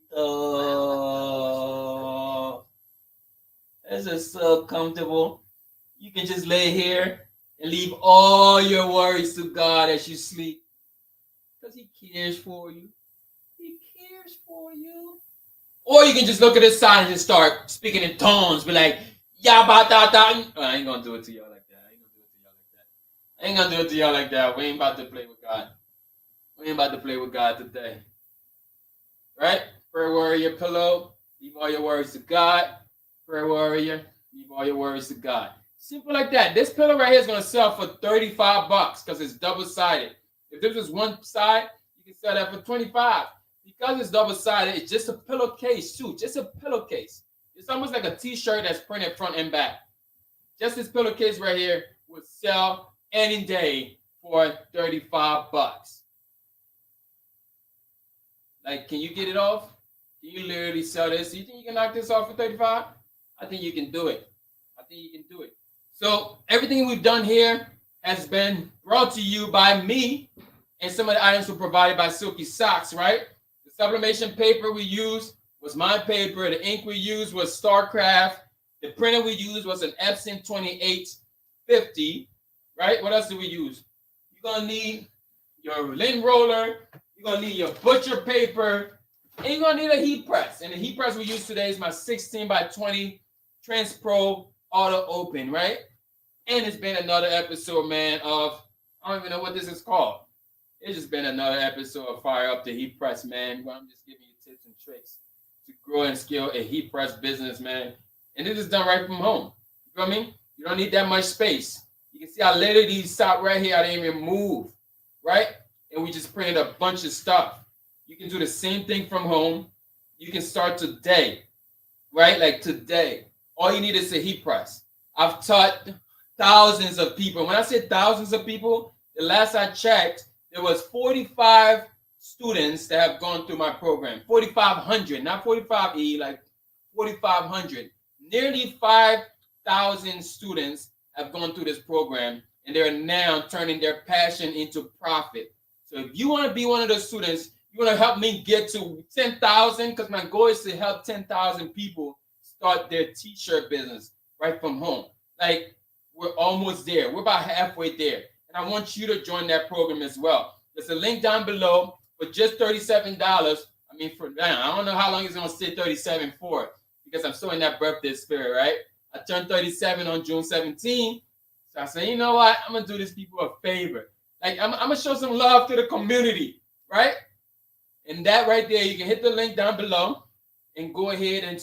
This is so comfortable. You can just lay here and leave all your worries to God as you sleep. Because he cares for you. He cares for you. Or you can just look at this side and just start speaking in tones. Be like, yabba da da. I ain't gonna do it to y'all like that. I ain't gonna do it to y'all like that. We ain't about to play with God. We ain't about to play with God today. Right? Prayer warrior pillow. Leave all your worries to God. Prayer warrior. Leave all your worries to God. Simple like that. This pillow right here is gonna sell for $35 because it's double-sided. If this was one side, you can sell that for $25. Because it's double-sided, it's just a pillowcase too. Just a pillowcase. It's almost like a t-shirt that's printed front and back. Just this pillowcase right here would sell any day for 35 bucks. Like, can you get it off? Can you literally sell this? You think you can knock this off for 35? I think you can do it. I think you can do it. So everything we've done here has been brought to you by me, and some of the items were provided by Silky Socks, right? The sublimation paper we used was my paper. The ink we used was StarCraft. The printer we used was an Epson 2850, right? What else do we use? You're going to need your lint roller. You're going to need your butcher paper. And you're going to need a heat press. And the heat press we use today is my 16 by 20 Transpro Auto Open, right? And it's been another episode, man, of, I don't even know what this is called. It's just been another episode of Fire Up the Heat Press, man. Where I'm just giving you tips and tricks to grow and scale a heat press business, man. And this is done right from home. You feel me? You don't need that much space. You can see I literally stopped right here. I didn't even move, right? And we just printed a bunch of stuff. You can do the same thing from home. You can start today, right? Like today. All you need is a heat press. I've taught thousands of people. When I say thousands of people, the last I checked, there was 45 students that have gone through my program. 4,500, not 45E, like 4,500. Nearly 5,000 students have gone through this program, and they're now turning their passion into profit. So if you want to be one of those students, you want to help me get to 10,000, because my goal is to help 10,000 people start their t-shirt business right from home. Like, we're almost there. We're about halfway there. And I want you to join that program as well. There's a link down below for just $37. I mean, for now, I don't know how long it's going to stay $37 for, because I'm still in that birthday spirit, right? I turned 37 on June 17th. So I said, you know what? I'm going to do these people a favor. Like, I'm going to show some love to the community, right? And that right there, you can hit the link down below and go ahead and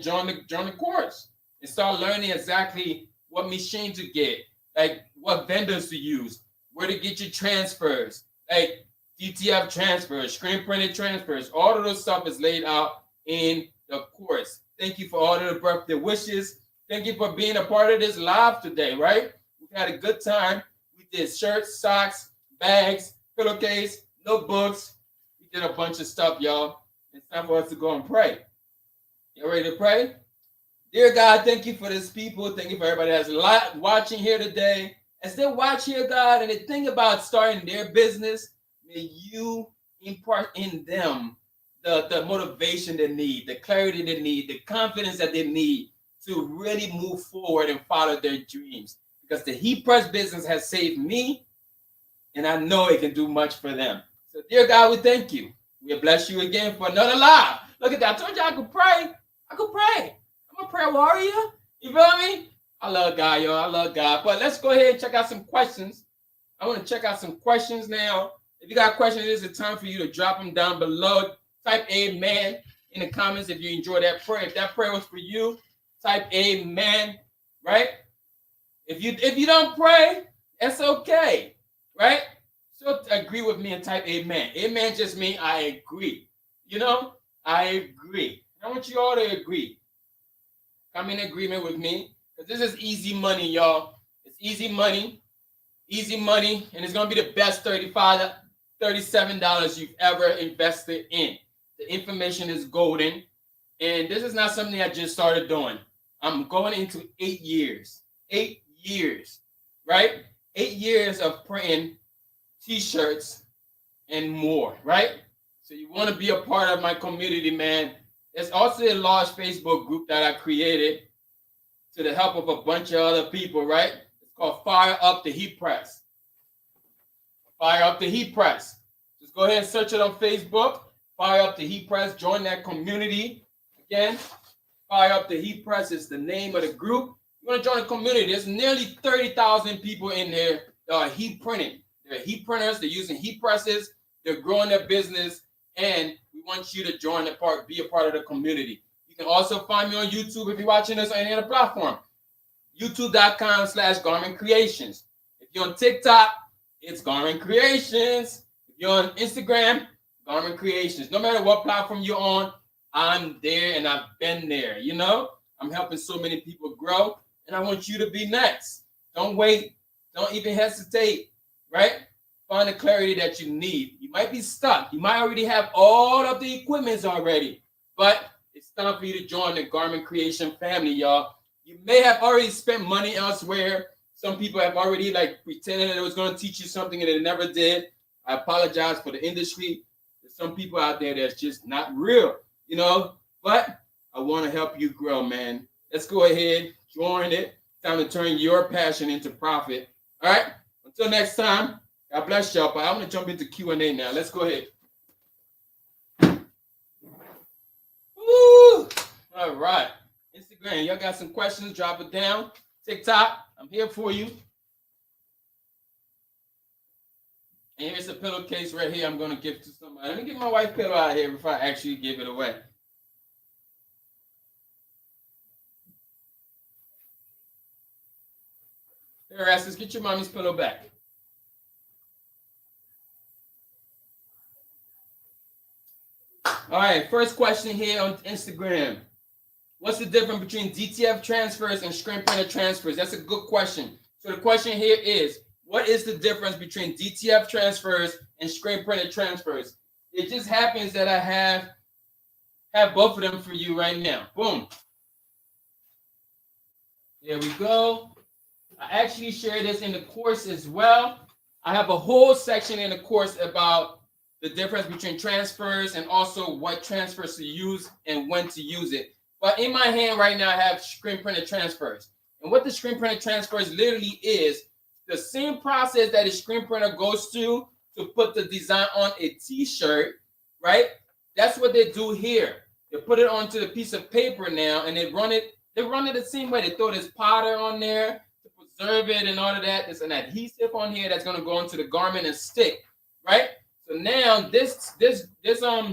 join the course and start learning exactly what machine to get, like what vendors to use, where to get your transfers, like DTF transfers, screen printed transfers. All of those stuff is laid out in the course. Thank you for all of the birthday wishes. Thank you for being a part of this live today, right? We've had a good time. We did shirts, socks, bags, pillowcase, notebooks. We did a bunch of stuff, y'all. It's time for us to go and pray. You ready to pray? Dear God, thank you for this people. Thank you for everybody that's watching here today. As they watch here, God, and they think about starting their business, may you impart in them the motivation they need, the clarity they need, the confidence that they need to really move forward and follow their dreams. Because the heat press business has saved me, and I know it can do much for them. So, dear God, we thank you. We bless you again for another live. Look at that. I told you I could pray. I could pray. I'm a prayer warrior. You feel me? I love God, y'all. I love God. But let's go ahead and check out some questions. I want to check out some questions now. If you got questions, this is the time for you to drop them down below. Type amen in the comments if you enjoy that prayer. If that prayer was for you, type amen, right? If you don't pray, that's okay, right? So agree with me and type amen. Amen just means I agree. You know, I agree. I want you all to agree. Come in agreement with me, because this is easy money, y'all. It's easy money, and it's going to be the best $37 you've ever invested in. The information is golden, and this is not something I just started doing. I'm going into 8 years. 8 years, right? 8 years of printing t-shirts and more, right? So you want to be a part of my community, man. There's also a large Facebook group that I created to the help of a bunch of other people, right? It's called Fire Up the Heat Press. Fire Up the Heat Press. Just go ahead and search it on Facebook. Fire Up the Heat Press. Join that community. Again, Fire Up the Heat Press is the name of the group. You want to join the community. There's nearly 30,000 people in there that are heat printing. They're heat printers. They're using heat presses. They're growing their business. And we want you to join be a part of the community. You can also find me on YouTube if you're watching this on any other platform. YouTube.com/Garment Creations. If you're on TikTok, it's Garment Creations. If you're on Instagram, Garment Creations. No matter what platform you're on, I'm there and I've been there. You know, I'm helping so many people grow, and I want you to be next. Don't wait. Don't even hesitate, right? Find the clarity that you need. You might be stuck. You might already have all of the equipments already, but it's time for you to join the garment creation family, y'all. You may have already spent money elsewhere. Some people have already like pretended that it was going to teach you something and it never did. I apologize for the industry. There's some people out there that's just not real, you know, but I want to help you grow, man. Let's go ahead, join it. Time to turn your passion into profit. All right. Until next time, God bless y'all. But I'm going to jump into Q&A now. Let's go ahead. Woo! All right. Instagram, y'all got some questions? Drop it down. TikTok, I'm here for you. And here's a pillowcase right here I'm going to give to somebody. Let me get my white pillow out here before I actually give it away. Here, Rastus, get your mommy's pillow back. All right, first question here on Instagram. What's the difference between DTF transfers and screen printer transfers? That's a good question. So the question here is, what is the difference between DTF transfers and screen printer transfers? It just happens that I have both of them for you right now. Boom. There we go. I actually share this in the course as well. I have a whole section in the course about the difference between transfers and also what transfers to use and when to use it. But in my hand right now, I have screen printer transfers. And what the screen printer transfers literally is the same process that a screen printer goes to put the design on a t-shirt, right? That's what they do here. They put it onto the piece of paper now, and they run it the same way. They throw this powder on there to preserve it and all of that. There's an adhesive on here that's going to go into the garment and stick, right? So now this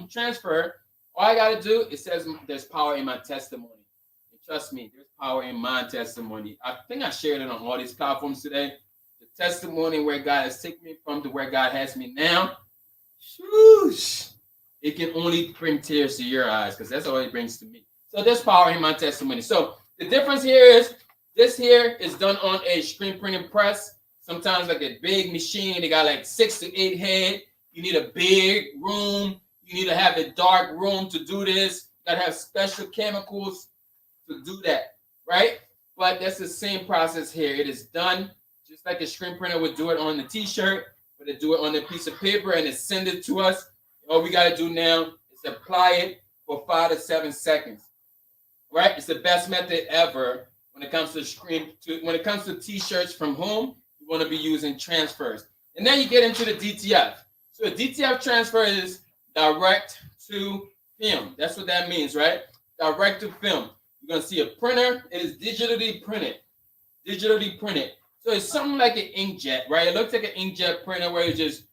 transfer, all I got to do, it says there's power in my testimony. And trust me, there's power in my testimony. I think I shared it on all these platforms today. The testimony where God has taken me from to where God has me now. Shoosh, it can only bring tears to your eyes because that's all it brings to me. So there's power in my testimony. So the difference here is this here is done on a screen printing press. Sometimes like a big machine. They got like 6 to 8 head. You need a big room. You need to have a dark room to do this. You gotta have special chemicals to do that, right? But that's the same process here. It is done just like a screen printer would do it on the t-shirt, but they do it on a piece of paper and they send it to us. All we gotta do now is apply it for 5 to 7 seconds, right? It's the best method ever when it comes to when it comes to t-shirts from home. You want to be using transfers, and then you get into the DTF. So the DTF transfer is direct to film. That's what that means, right? Direct to film. You're gonna see a printer. It is digitally printed. Digitally printed. So it's something like an inkjet, right? It looks like an inkjet printer where it's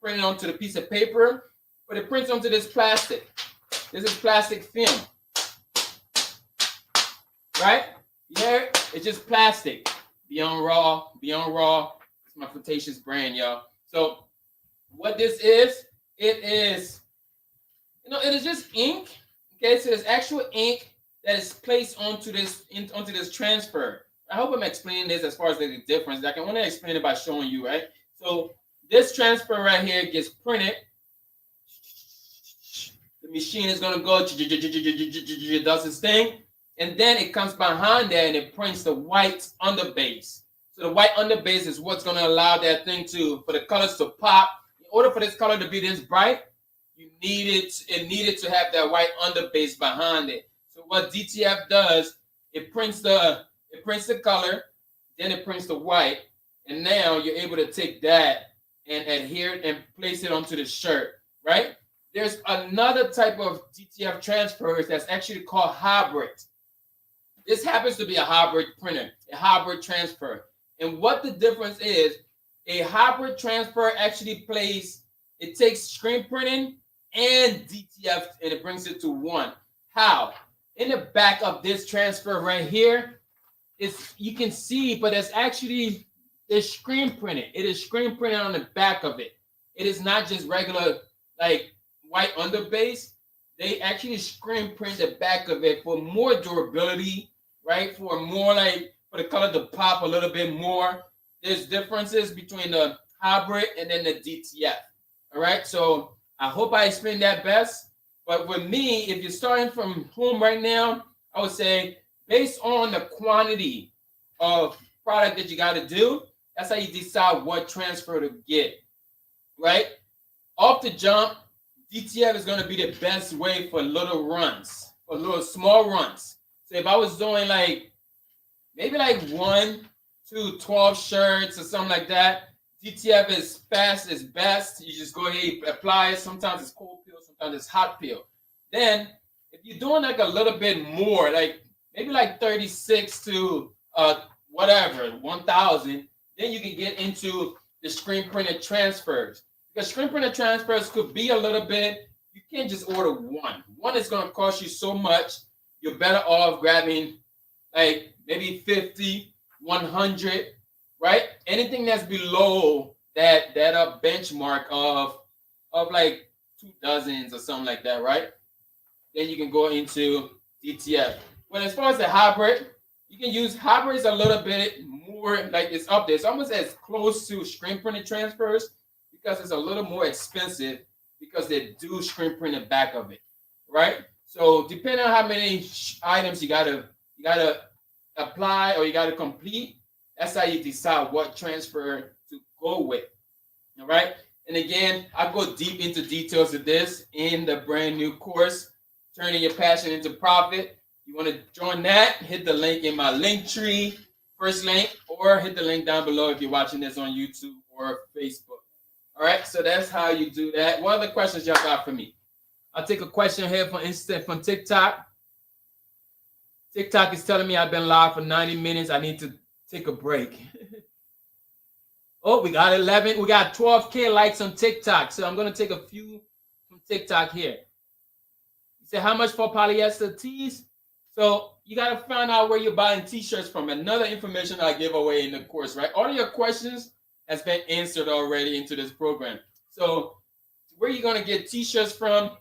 printed onto the piece of paper, but it prints onto this plastic. This is plastic film, right? Yeah, it's just plastic. Beyond raw. It's my Flirtatious brand, y'all. So what this is, it is just ink. Okay, so there's actual ink that is placed onto this transfer. I hope I'm explaining this as far as the difference. Like I want to explain it by showing you, right? So this transfer right here gets printed. The machine is gonna go, does its thing, and then it comes behind there and it prints the white underbase. So the white underbase is what's gonna allow that thing for the colors to pop. In order for this color to be this bright, it needed to have that white underbase behind it. So what DTF does, it prints the color, then it prints the white, and now you're able to take that and adhere it and place it onto the shirt, right? There's another type of DTF transfers that's actually called hybrid. This happens to be a hybrid printer, a hybrid transfer. And what the difference is, a hybrid transfer actually takes screen printing and DTF and it brings it to one. How? In the back of this transfer right here, you can see, but it's screen printed. It is screen printed on the back of it. It is not just regular like white underbase. they actually screen print the back of it for more durability, right? For more like for the color to pop a little bit more. There's differences between the hybrid and then the DTF. All right, so I hope I explained that best. But with me, if you're starting from home right now, I would say based on the quantity of product that you got to do, that's how you decide what transfer to get, right? Off the jump, DTF is going to be the best way for little runs, for little small runs. So if I was doing like maybe like 1 to 12 shirts or something like that, DTF is fast, is best. You just go ahead, apply it. Sometimes it's cold peel, sometimes it's hot peel. Then if you're doing like a little bit more, like maybe like 36 to whatever, 1,000, then you can get into the screen printed transfers. Because screen printed transfers could be a little bit, you can't just order one. One is going to cost you so much. You're better off grabbing like maybe 50, 100, right? Anything that's below that benchmark of like 2 dozens or something like that, right? Then you can go into DTF. But as far as the hybrid, you can use hybrids a little bit more, like it's up there. It's almost as close to screen printed transfers because it's a little more expensive because they do screen print the back of it, right? So depending on how many items you gotta apply or you gotta complete, that's how you decide what transfer to go with. All right. And again, I go deep into details of this in the brand new course, Turning Your Passion into Profit. You want to join that, hit the link in my link tree, first link, or hit the link down below if you're watching this on YouTube or Facebook. All right, so that's how you do that. What other questions y'all got for me? I'll take a question here from TikTok. TikTok is telling me I've been live for 90 minutes. I need to take a break. Oh, we got 11. We got 12K likes on TikTok. So I'm going to take a few from TikTok here. You say, how much for polyester tees? So you got to find out where you're buying t-shirts from. Another information I give away in the course, right? All of your questions has been answered already into this program. So where you're going to get t-shirts from,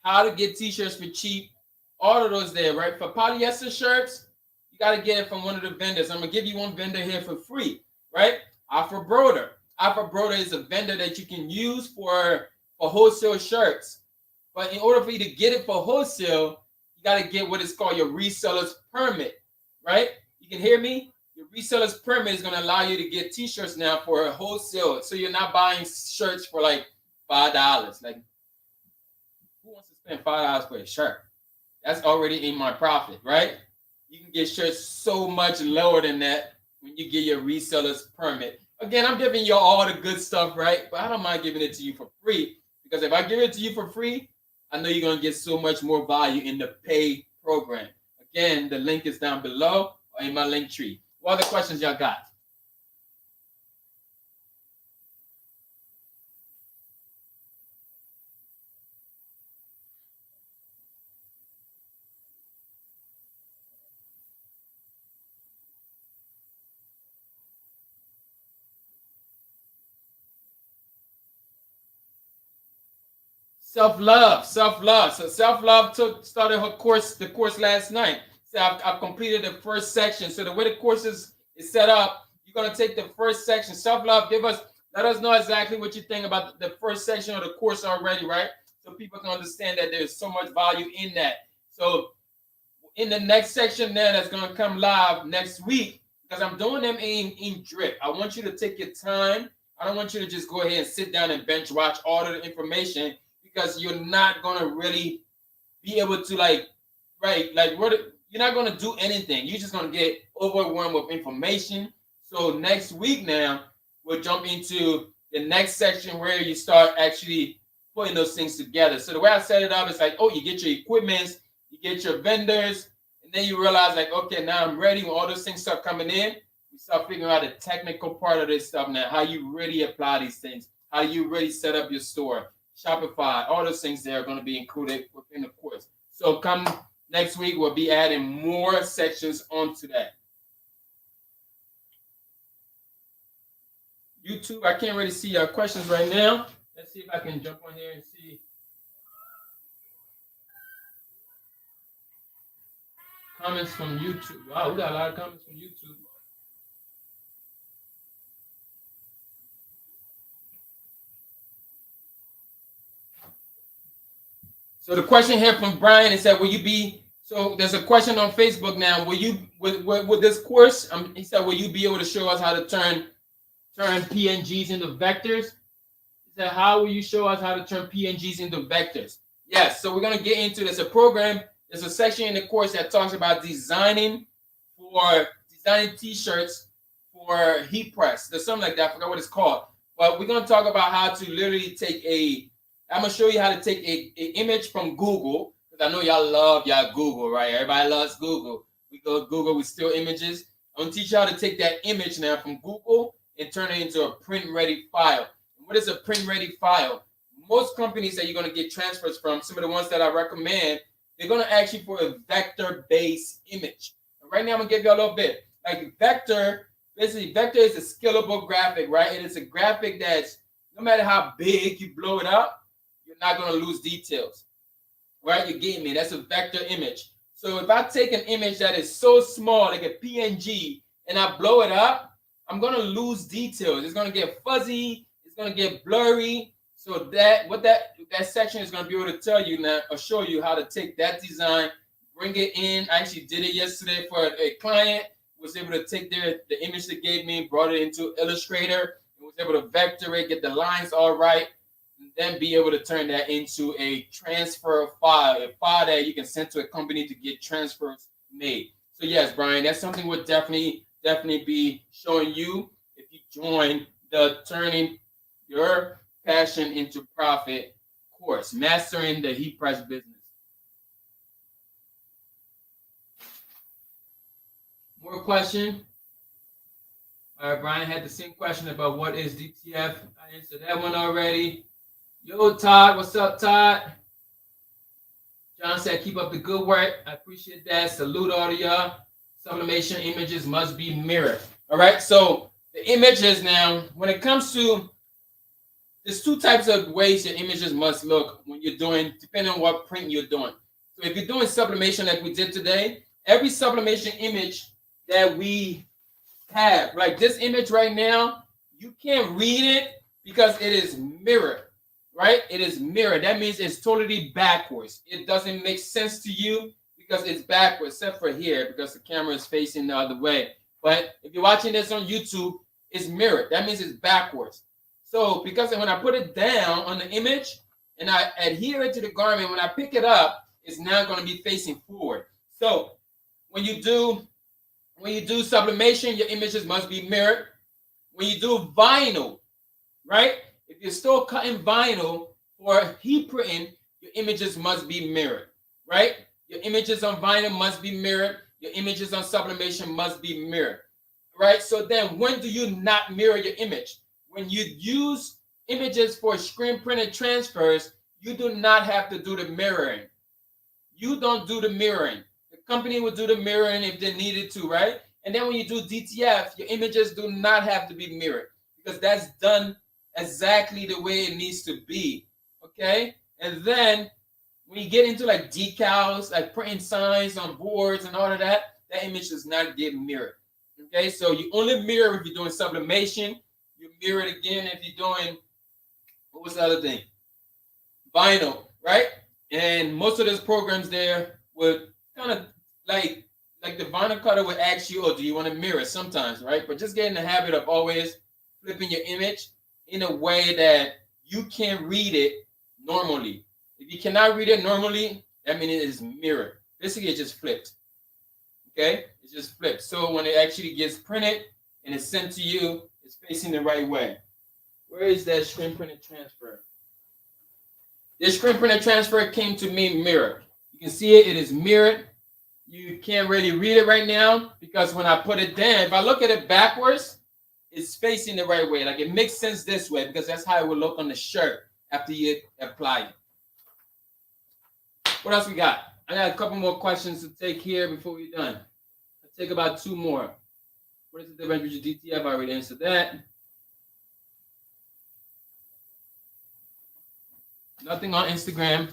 how to get t-shirts for cheap, all of those there, right? For polyester shirts, you got to get it from one of the vendors. I'm going to give you one vendor here for free, right? Alpha Broder. Alpha Broder is a vendor that you can use for wholesale shirts. But in order for you to get it for wholesale, you got to get what is called your reseller's permit, right? You can hear me? Your reseller's permit is going to allow you to get t-shirts now for a wholesale. So you're not buying shirts for like $5. Like, who wants to spend $5 for a shirt? That's already in my profit, right? You can get shirts so much lower than that when you get your reseller's permit. Again, I'm giving you all the good stuff, right? But I don't mind giving it to you for free, because if I give it to you for free, I know you're going to get so much more value in the pay program. Again, the link is down below or in my link tree. What other questions y'all got? Self-love. So self-love started the course last night. So I've completed the first section. So the way the course is set up, you're going to take the first section. Self-love, let us know exactly what you think about the first section of the course already, right? So people can understand that there's so much value in that. So in the next section there that's going to come live next week, because I'm doing them in drip. I want you to take your time. I don't want you to just go ahead and sit down and bench watch all of the information, because you're not going to really be able to you're not going to do anything. You're just going to get overwhelmed with information. So next week now, we'll jump into the next section where you start actually putting those things together. So the way I set it up is like, oh, you get your equipments, you get your vendors, and then you realize like, okay, now I'm ready. When all those things start coming in, we start figuring out the technical part of this stuff now, how you really apply these things, how you really set up your store, Shopify, all those things there are going to be included within the course. So come next week, we'll be adding more sections onto that. YouTube, I can't really see your questions right now. Let's see if I can jump on here and see. Comments from YouTube. Wow, we got a lot of comments from YouTube. So the question here from Brian is that will you be, so there's a question on Facebook now. Will you, with this course, he said, will you be able to show us how to turn PNGs into vectors? He said, how will you show us how to turn PNGs into vectors? Yes, so we're going to get into this. A program, there's a section in the course that talks about designing t-shirts for heat press. There's something like that. I forgot what it's called. But we're going to talk about how to literally I'm going to show you how to take a image from Google, because I know y'all love y'all Google, right? Everybody loves Google. We go to Google, we steal images. I'm going to teach you how to take that image now from Google and turn it into a print-ready file. And what is a print-ready file? Most companies that you're going to get transfers from, some of the ones that I recommend, they're going to ask you for a vector-based image. And right now, I'm going to give you a little bit. Like vector, basically, vector is a scalable graphic, right? It is a graphic that's, no matter how big you blow it up, you're not going to lose details, right? You get me? That's a vector image. So if I take an image that is so small, like a PNG, and I blow it up, I'm going to lose details. It's going to get fuzzy. It's going to get blurry. So that section is going to be able to tell you now, or show you how to take that design, bring it in. I actually did it yesterday for a client. Was able to take the image they gave me, brought it into Illustrator, and was able to vector it, get the lines all right, and then be able to turn that into a transfer file, a file that you can send to a company to get transfers made. So yes, Brian, that's something we'll definitely be showing you if you join the Turning Your Passion into Profit course, Mastering the Heat Press Business. More question? All right, Brian had the same question about what is DTF. I answered that one already. Yo, Todd, what's up, Todd? John said, keep up the good work. I appreciate that. Salute all of y'all. Sublimation images must be mirrored. All right, so the images now, when it comes to, there's two types of ways your images must look when you're doing, depending on what print you're doing. So if you're doing sublimation like we did today, every sublimation image that we have, like this image right now, you can't read it because it is mirrored, right? It is mirrored. That means it's totally backwards. It doesn't make sense to you because it's backwards, except for here because the camera is facing the other way. But if you're watching this on YouTube, it's mirrored. That means it's backwards. So because when I put it down on the image and I adhere it to the garment, when I pick it up, it's now going to be facing forward. So when you do sublimation, your images must be mirrored. When you do vinyl, right? If you're still cutting vinyl for heat printing, your images must be mirrored, right? Your images on vinyl must be mirrored. Your images on sublimation must be mirrored, right? So then when do you not mirror your image? When you use images for screen printed transfers, you do not have to do the mirroring. You don't do the mirroring. The company will do the mirroring if they needed to, right? And then when you do DTF, your images do not have to be mirrored because that's done exactly the way it needs to be, okay? And then when you get into like decals, like printing signs on boards and all of that, that image does not get mirrored, okay? So you only mirror if you're doing sublimation. You mirror it again if you're doing, what was the other thing? Vinyl, right? And most of those programs there would kind of like the vinyl cutter would ask you, oh, do you want to mirror sometimes, right? But just get in the habit of always flipping your image in a way that you can read it normally. If you cannot read it normally, that means it is mirrored. Basically, it just flips, okay? It just flips. So when it actually gets printed and it's sent to you, it's facing the right way. Where is that screen printed transfer? This screen printed transfer came to me mirrored. You can see it, it is mirrored. You can't really read it right now because when I put it down, if I look at it backwards, it's facing the right way. Like it makes sense this way because that's how it will look on the shirt after you apply it. What else we got? I got a couple more questions to take here before we're done. I'll take about two more. What is the difference between DTF? I already answered that. Nothing on Instagram.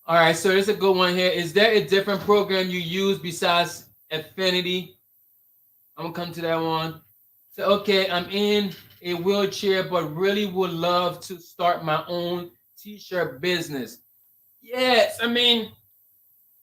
All right, so there's a good one here. Is there a different program you use besides Affinity? I'm gonna come to that one. So, okay, I'm in a wheelchair, but really would love to start my own t-shirt business. Yes, I mean,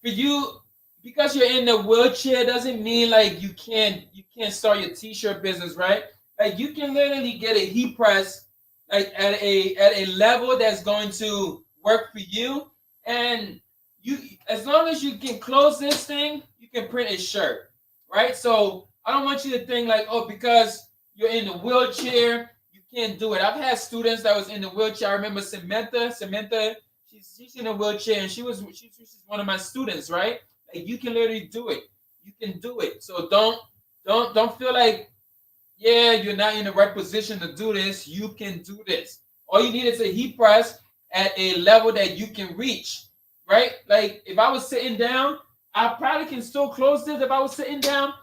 for you, because you're in the wheelchair doesn't mean like you can't start your t-shirt business, right? Like you can literally get a heat press like at a level that's going to work for you, and you, as long as you can close this thing, you can print a shirt, right? So I don't want you to think like, oh, because you're in the wheelchair you can't do it. I've had students that was in the wheelchair. I remember Samantha. She's in a wheelchair, and she's one of my students, right? Like you can literally do it. You can do it. So don't feel like, yeah, you're not in the right position to do this. You can do this. All you need is a heat press at a level that you can reach, right? Like if I was sitting down, I probably can still close this if I was sitting down.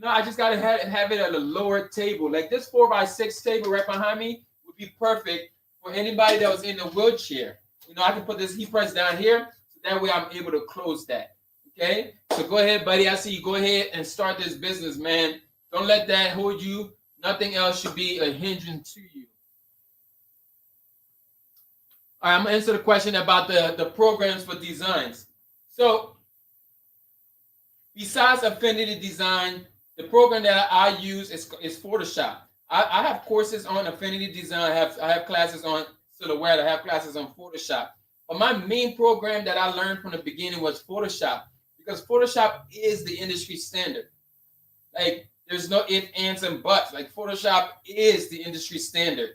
I just gotta have it at a lower table. Like this 4x6 table right behind me would be perfect for anybody that was in a wheelchair. I can put this heat press down here, so that way I'm able to close that. Okay, so go ahead, buddy. I see you. Go ahead and start this business, man. Don't let that hold you. Nothing else should be a hindrance to you. All right, I'm gonna answer the question about the programs for designs. So besides Affinity Design, the program that I use is Photoshop. I have courses on Affinity Design. I have classes on Silhouette. I have classes on Photoshop. But my main program that I learned from the beginning was Photoshop, because Photoshop is the industry standard. Like there's no ifs, ands, and buts. Like Photoshop is the industry standard,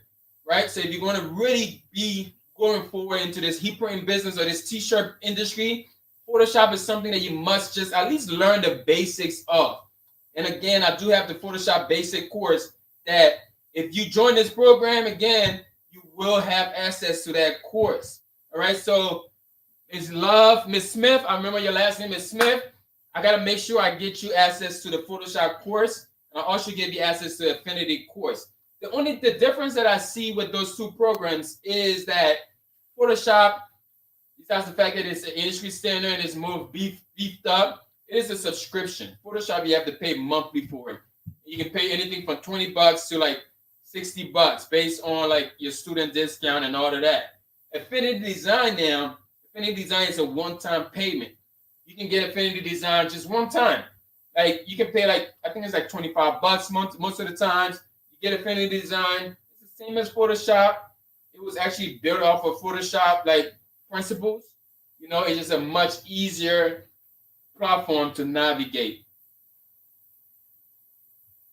right? So if you're going to really be going forward into this heat printing business or this t-shirt industry, Photoshop is something that you must just at least learn the basics of. And again, I do have the Photoshop basic course that if you join this program, again, you will have access to that course. All right, so Miss Smith, I remember your last name is Smith. I got to make sure I get you access to the Photoshop course. And I also give you access to the Affinity course. The difference that I see with those two programs is that Photoshop, besides the fact that it's an industry standard and it's more beefed up, it is a subscription. Photoshop, you have to pay monthly for it. You can pay anything from $20 to like $60 based on like your student discount and all of that. Affinity Design is a one-time payment. You can get Affinity Design just one time. Like you can pay like, I think it's like $25 most of the times. You get Affinity Design. It's the same as Photoshop. It was actually built off of Photoshop like principles. It's just a much easier platform to navigate.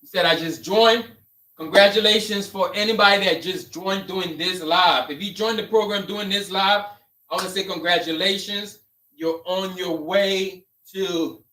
You said I just joined. Congratulations for anybody that just joined doing this live. If you joined the program doing this live, I want to say congratulations. You're on your way to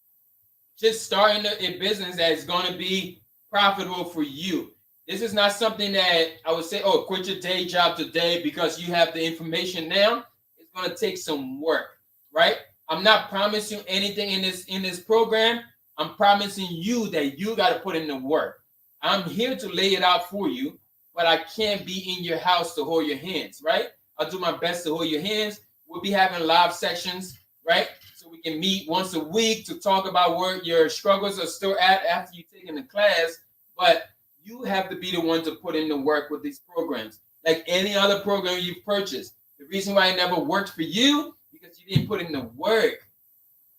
just starting a business that is going to be profitable for you. This is not something that I would say, oh, quit your day job today because you have the information now. It's going to take some work, right? I'm not promising you anything in this program. I'm promising you that you got to put in the work. I'm here to lay it out for you, but I can't be in your house to hold your hands, right? I'll do my best to hold your hands. We'll be having live sections, right? So we can meet once a week to talk about where your struggles are still at after you've taken the class. But you have to be the one to put in the work with these programs. Like any other program you've purchased. The reason why it never worked for you, because you didn't put in the work.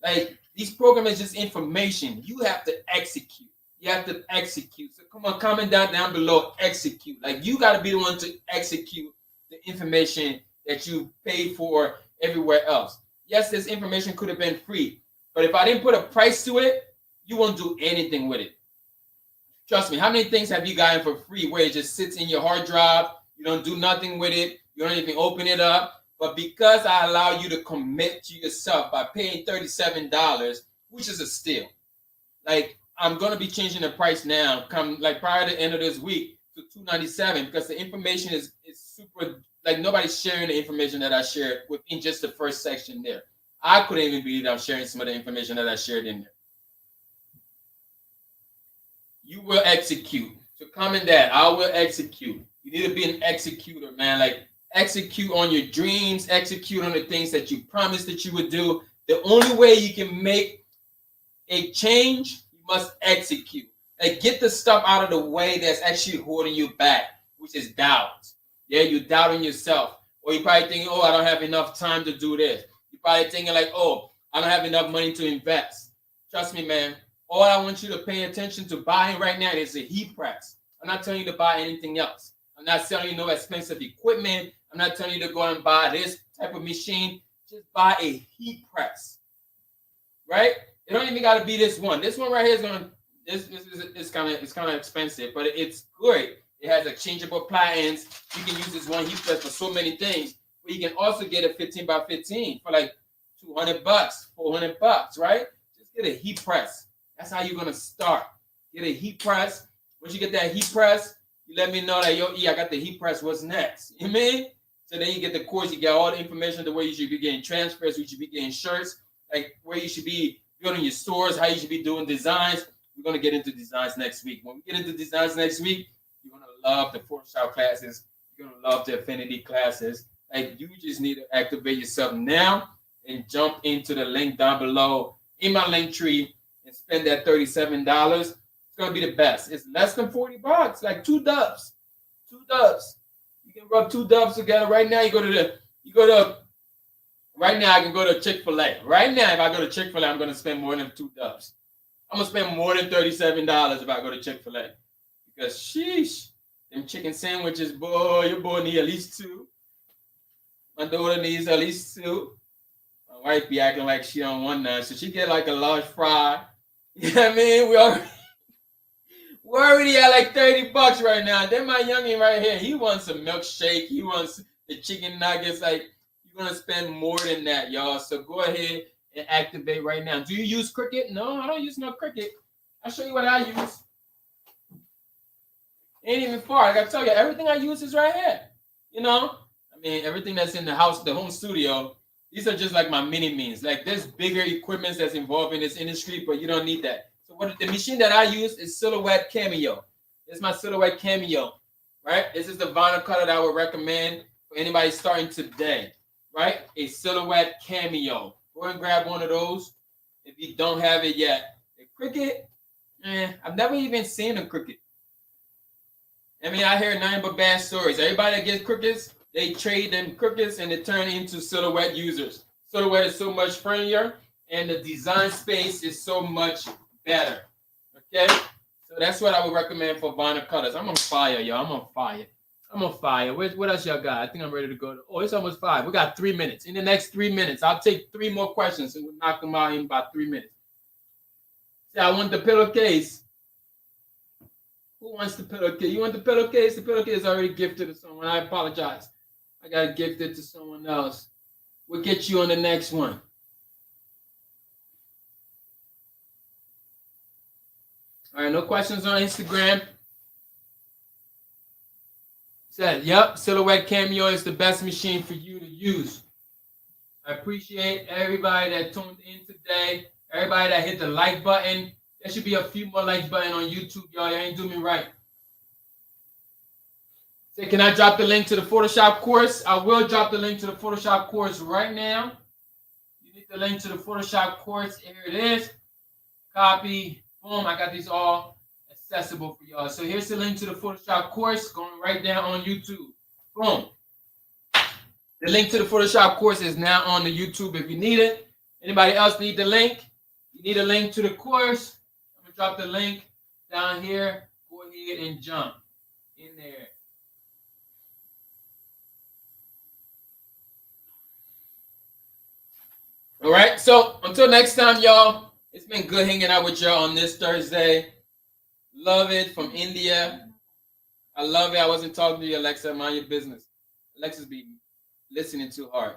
Like these programs is just information. You have to execute. You have to execute. So come on, comment down below, execute. Like you got to be the one to execute the information that you paid for everywhere else. Yes, this information could have been free, but if I didn't put a price to it, you won't do anything with it. Trust me, how many things have you gotten for free where it just sits in your hard drive, you don't do nothing with it, you don't even open it up, but because I allow you to commit to yourself by paying $37, which is a steal. Like I'm going to be changing the price now, come like prior to the end of this week to $297 because the information is super. Like nobody's sharing the information that I shared within just the first section there. I couldn't even believe I'm sharing some of the information that I shared in there. You will execute. So comment that. I will execute. You need to be an executor, man. Like execute on your dreams, execute on the things that you promised that you would do. The only way you can make a change, you must execute. Like, get the stuff out of the way that's actually holding you back, which is doubt. Yeah, you're doubting yourself. Or you're probably thinking, oh, I don't have enough time to do this. You're probably thinking like, oh, I don't have enough money to invest. Trust me, man. All I want you to pay attention to buying right now is a heat press. I'm not telling you to buy anything else. I'm not telling you no expensive equipment. I'm not telling you to go and buy this type of machine. Just buy a heat press, right? It don't even got to be this one. This one right here is gonna. This kind of expensive, but it's good. It has exchangeable ply-ins. You can use this one heat press for so many things. But you can also get a 15 by 15 for like $200, $400, right? Just get a heat press. That's how you're gonna start. Get a heat press. Once you get that heat press, you let me know that, yo, I got the heat press. What's next? You mean? So then you get the course. You get all the information, the way you should be getting transfers, you should be getting shirts, like where you should be building your stores, how you should be doing designs. We're going to get into designs next week. When we get into designs next week, you're going to love the Photoshop classes. You're going to love the Affinity classes. Like, you just need to activate yourself now and jump into the link down below in my link tree and spend that $37. It's going to be the best. It's less than $40, like 2 dubs. 2 dubs. You can rub 2 dubs together. Right now, right now I can go to Chick-fil-A. Right now, if I go to Chick-fil-A, I'm going to spend more than 2 dubs. I'm going to spend more than $37 if I go to Chick-fil-A. Because, sheesh, them chicken sandwiches, boy, your boy need at least 2. My daughter needs at least 2. My wife be acting like she don't want none, so she get like a large fry. You know what I mean? We're already at like $30 right now. Then my youngin right here, he wants a milkshake. He wants the chicken nuggets. Like, you're going to spend more than that, y'all. So go ahead and activate right now. Do you use Cricut? No, I don't use no Cricut. I'll show you what I use. Ain't even far. Like I tell you, everything I use is right here. You know? I mean, everything that's in the house, the home studio, these are just like my mini-means. Like, there's bigger equipment that's involved in this industry, but you don't need that. So the machine that I use is Silhouette Cameo. This is my Silhouette Cameo, right? This is the vinyl cutter that I would recommend for anybody starting today, right? A Silhouette Cameo. Go and grab one of those if you don't have it yet. The Cricut, I've never even seen a Cricut. I mean, I hear nothing but bad stories. Everybody that gets Cricuts, they trade them Cricuts and they turn into Silhouette users. Silhouette is so much friendlier, and the design space is so much better. Okay? So that's what I would recommend for vinyl cutters. I'm on fire, y'all. I'm on fire. What else y'all got? I think I'm ready to go. Oh, it's almost 5. We got 3 minutes. In the next 3 minutes, I'll take 3 more questions and we'll knock them out in about 3 minutes. See, I want the pillowcase. Who wants the pillowcase? You want the pillowcase? The pillowcase is already gifted to someone. I apologize. I got to gift it to someone else. We'll get you on the next one. All right, no questions on Instagram. Said, yep, Silhouette Cameo is the best machine for you to use. I appreciate everybody that tuned in today. Everybody that hit the like button. There should be a few more likes button on YouTube, y'all. You ain't doing me right. Say, can I drop the link to the Photoshop course? I will drop the link to the Photoshop course right now. You need the link to the Photoshop course. Here it is. Copy. Boom. I got these all accessible for y'all. So here's the link to the Photoshop course going right down on YouTube. Boom. The link to the Photoshop course is now on the YouTube if you need it. Anybody else need the link? You need a link to the course. I'm going to drop the link down here. Go ahead and jump in there. All right. So until next time, y'all, it's been good hanging out with y'all on this Thursday. Love it from India. I love it. I wasn't talking to you, Alexa. Mind your business. Alexa's be listening too hard.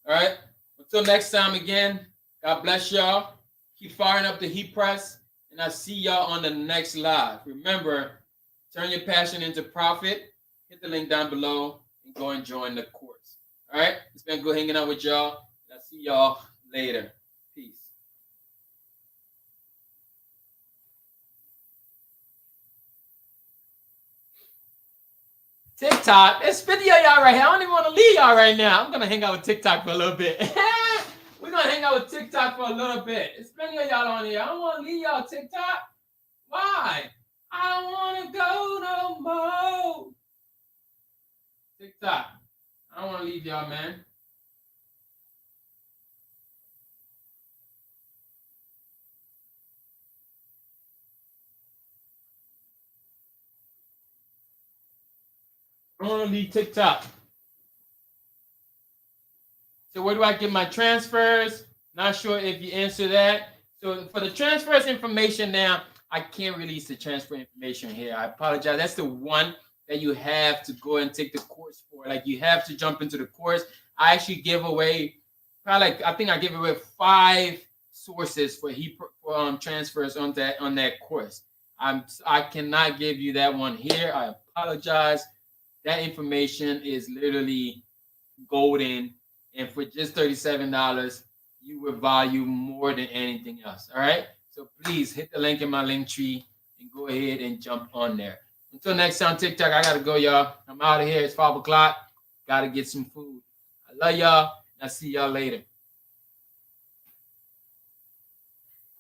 All right. Until next time again, God bless y'all. Keep firing up the heat press. And I'll see y'all on the next live. Remember, turn your passion into profit. Hit the link down below and go and join the course. All right. It's been good hanging out with y'all. I'll see y'all later. Peace. TikTok. There's 50 of y'all right here. I don't even want to leave y'all right now. I'm gonna hang out with TikTok for a little bit. We're gonna hang out with TikTok for a little bit. There's plenty of y'all on here. I don't want to leave y'all TikTok. Why? I don't want to go no more. TikTok. I don't want to leave y'all, man. I want to leave TikTok. So where do I get my transfers? Not sure if you answer that. So for the transfers information now, I can't release the transfer information here. I apologize. That's the one that you have to go and take the course for. Like you have to jump into the course. I actually give away probably I think I give away 5 sources for transfers on that course. I cannot give you that one here. I apologize. That information is literally golden, and for just $37, you will value more than anything else. All right. So please hit the link in my link tree and go ahead and jump on there. Until next time, TikTok, I gotta go, y'all. I'm out of here. It's 5 o'clock. Gotta get some food. I love y'all. I'll see y'all later.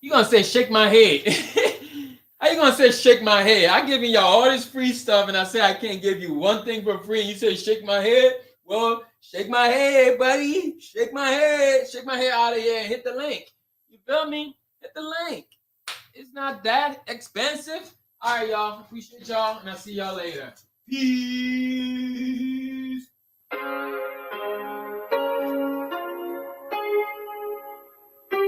You gonna say shake my head? How you gonna say shake my head? I giving y'all all this free stuff, and I say I can't give you one thing for free. And you say shake my head? Well, shake my head, buddy. Shake my head. Shake my head out of here and hit the link. You feel me? Hit the link. It's not that expensive. All right, y'all. Appreciate y'all, and I'll see y'all later. Peace.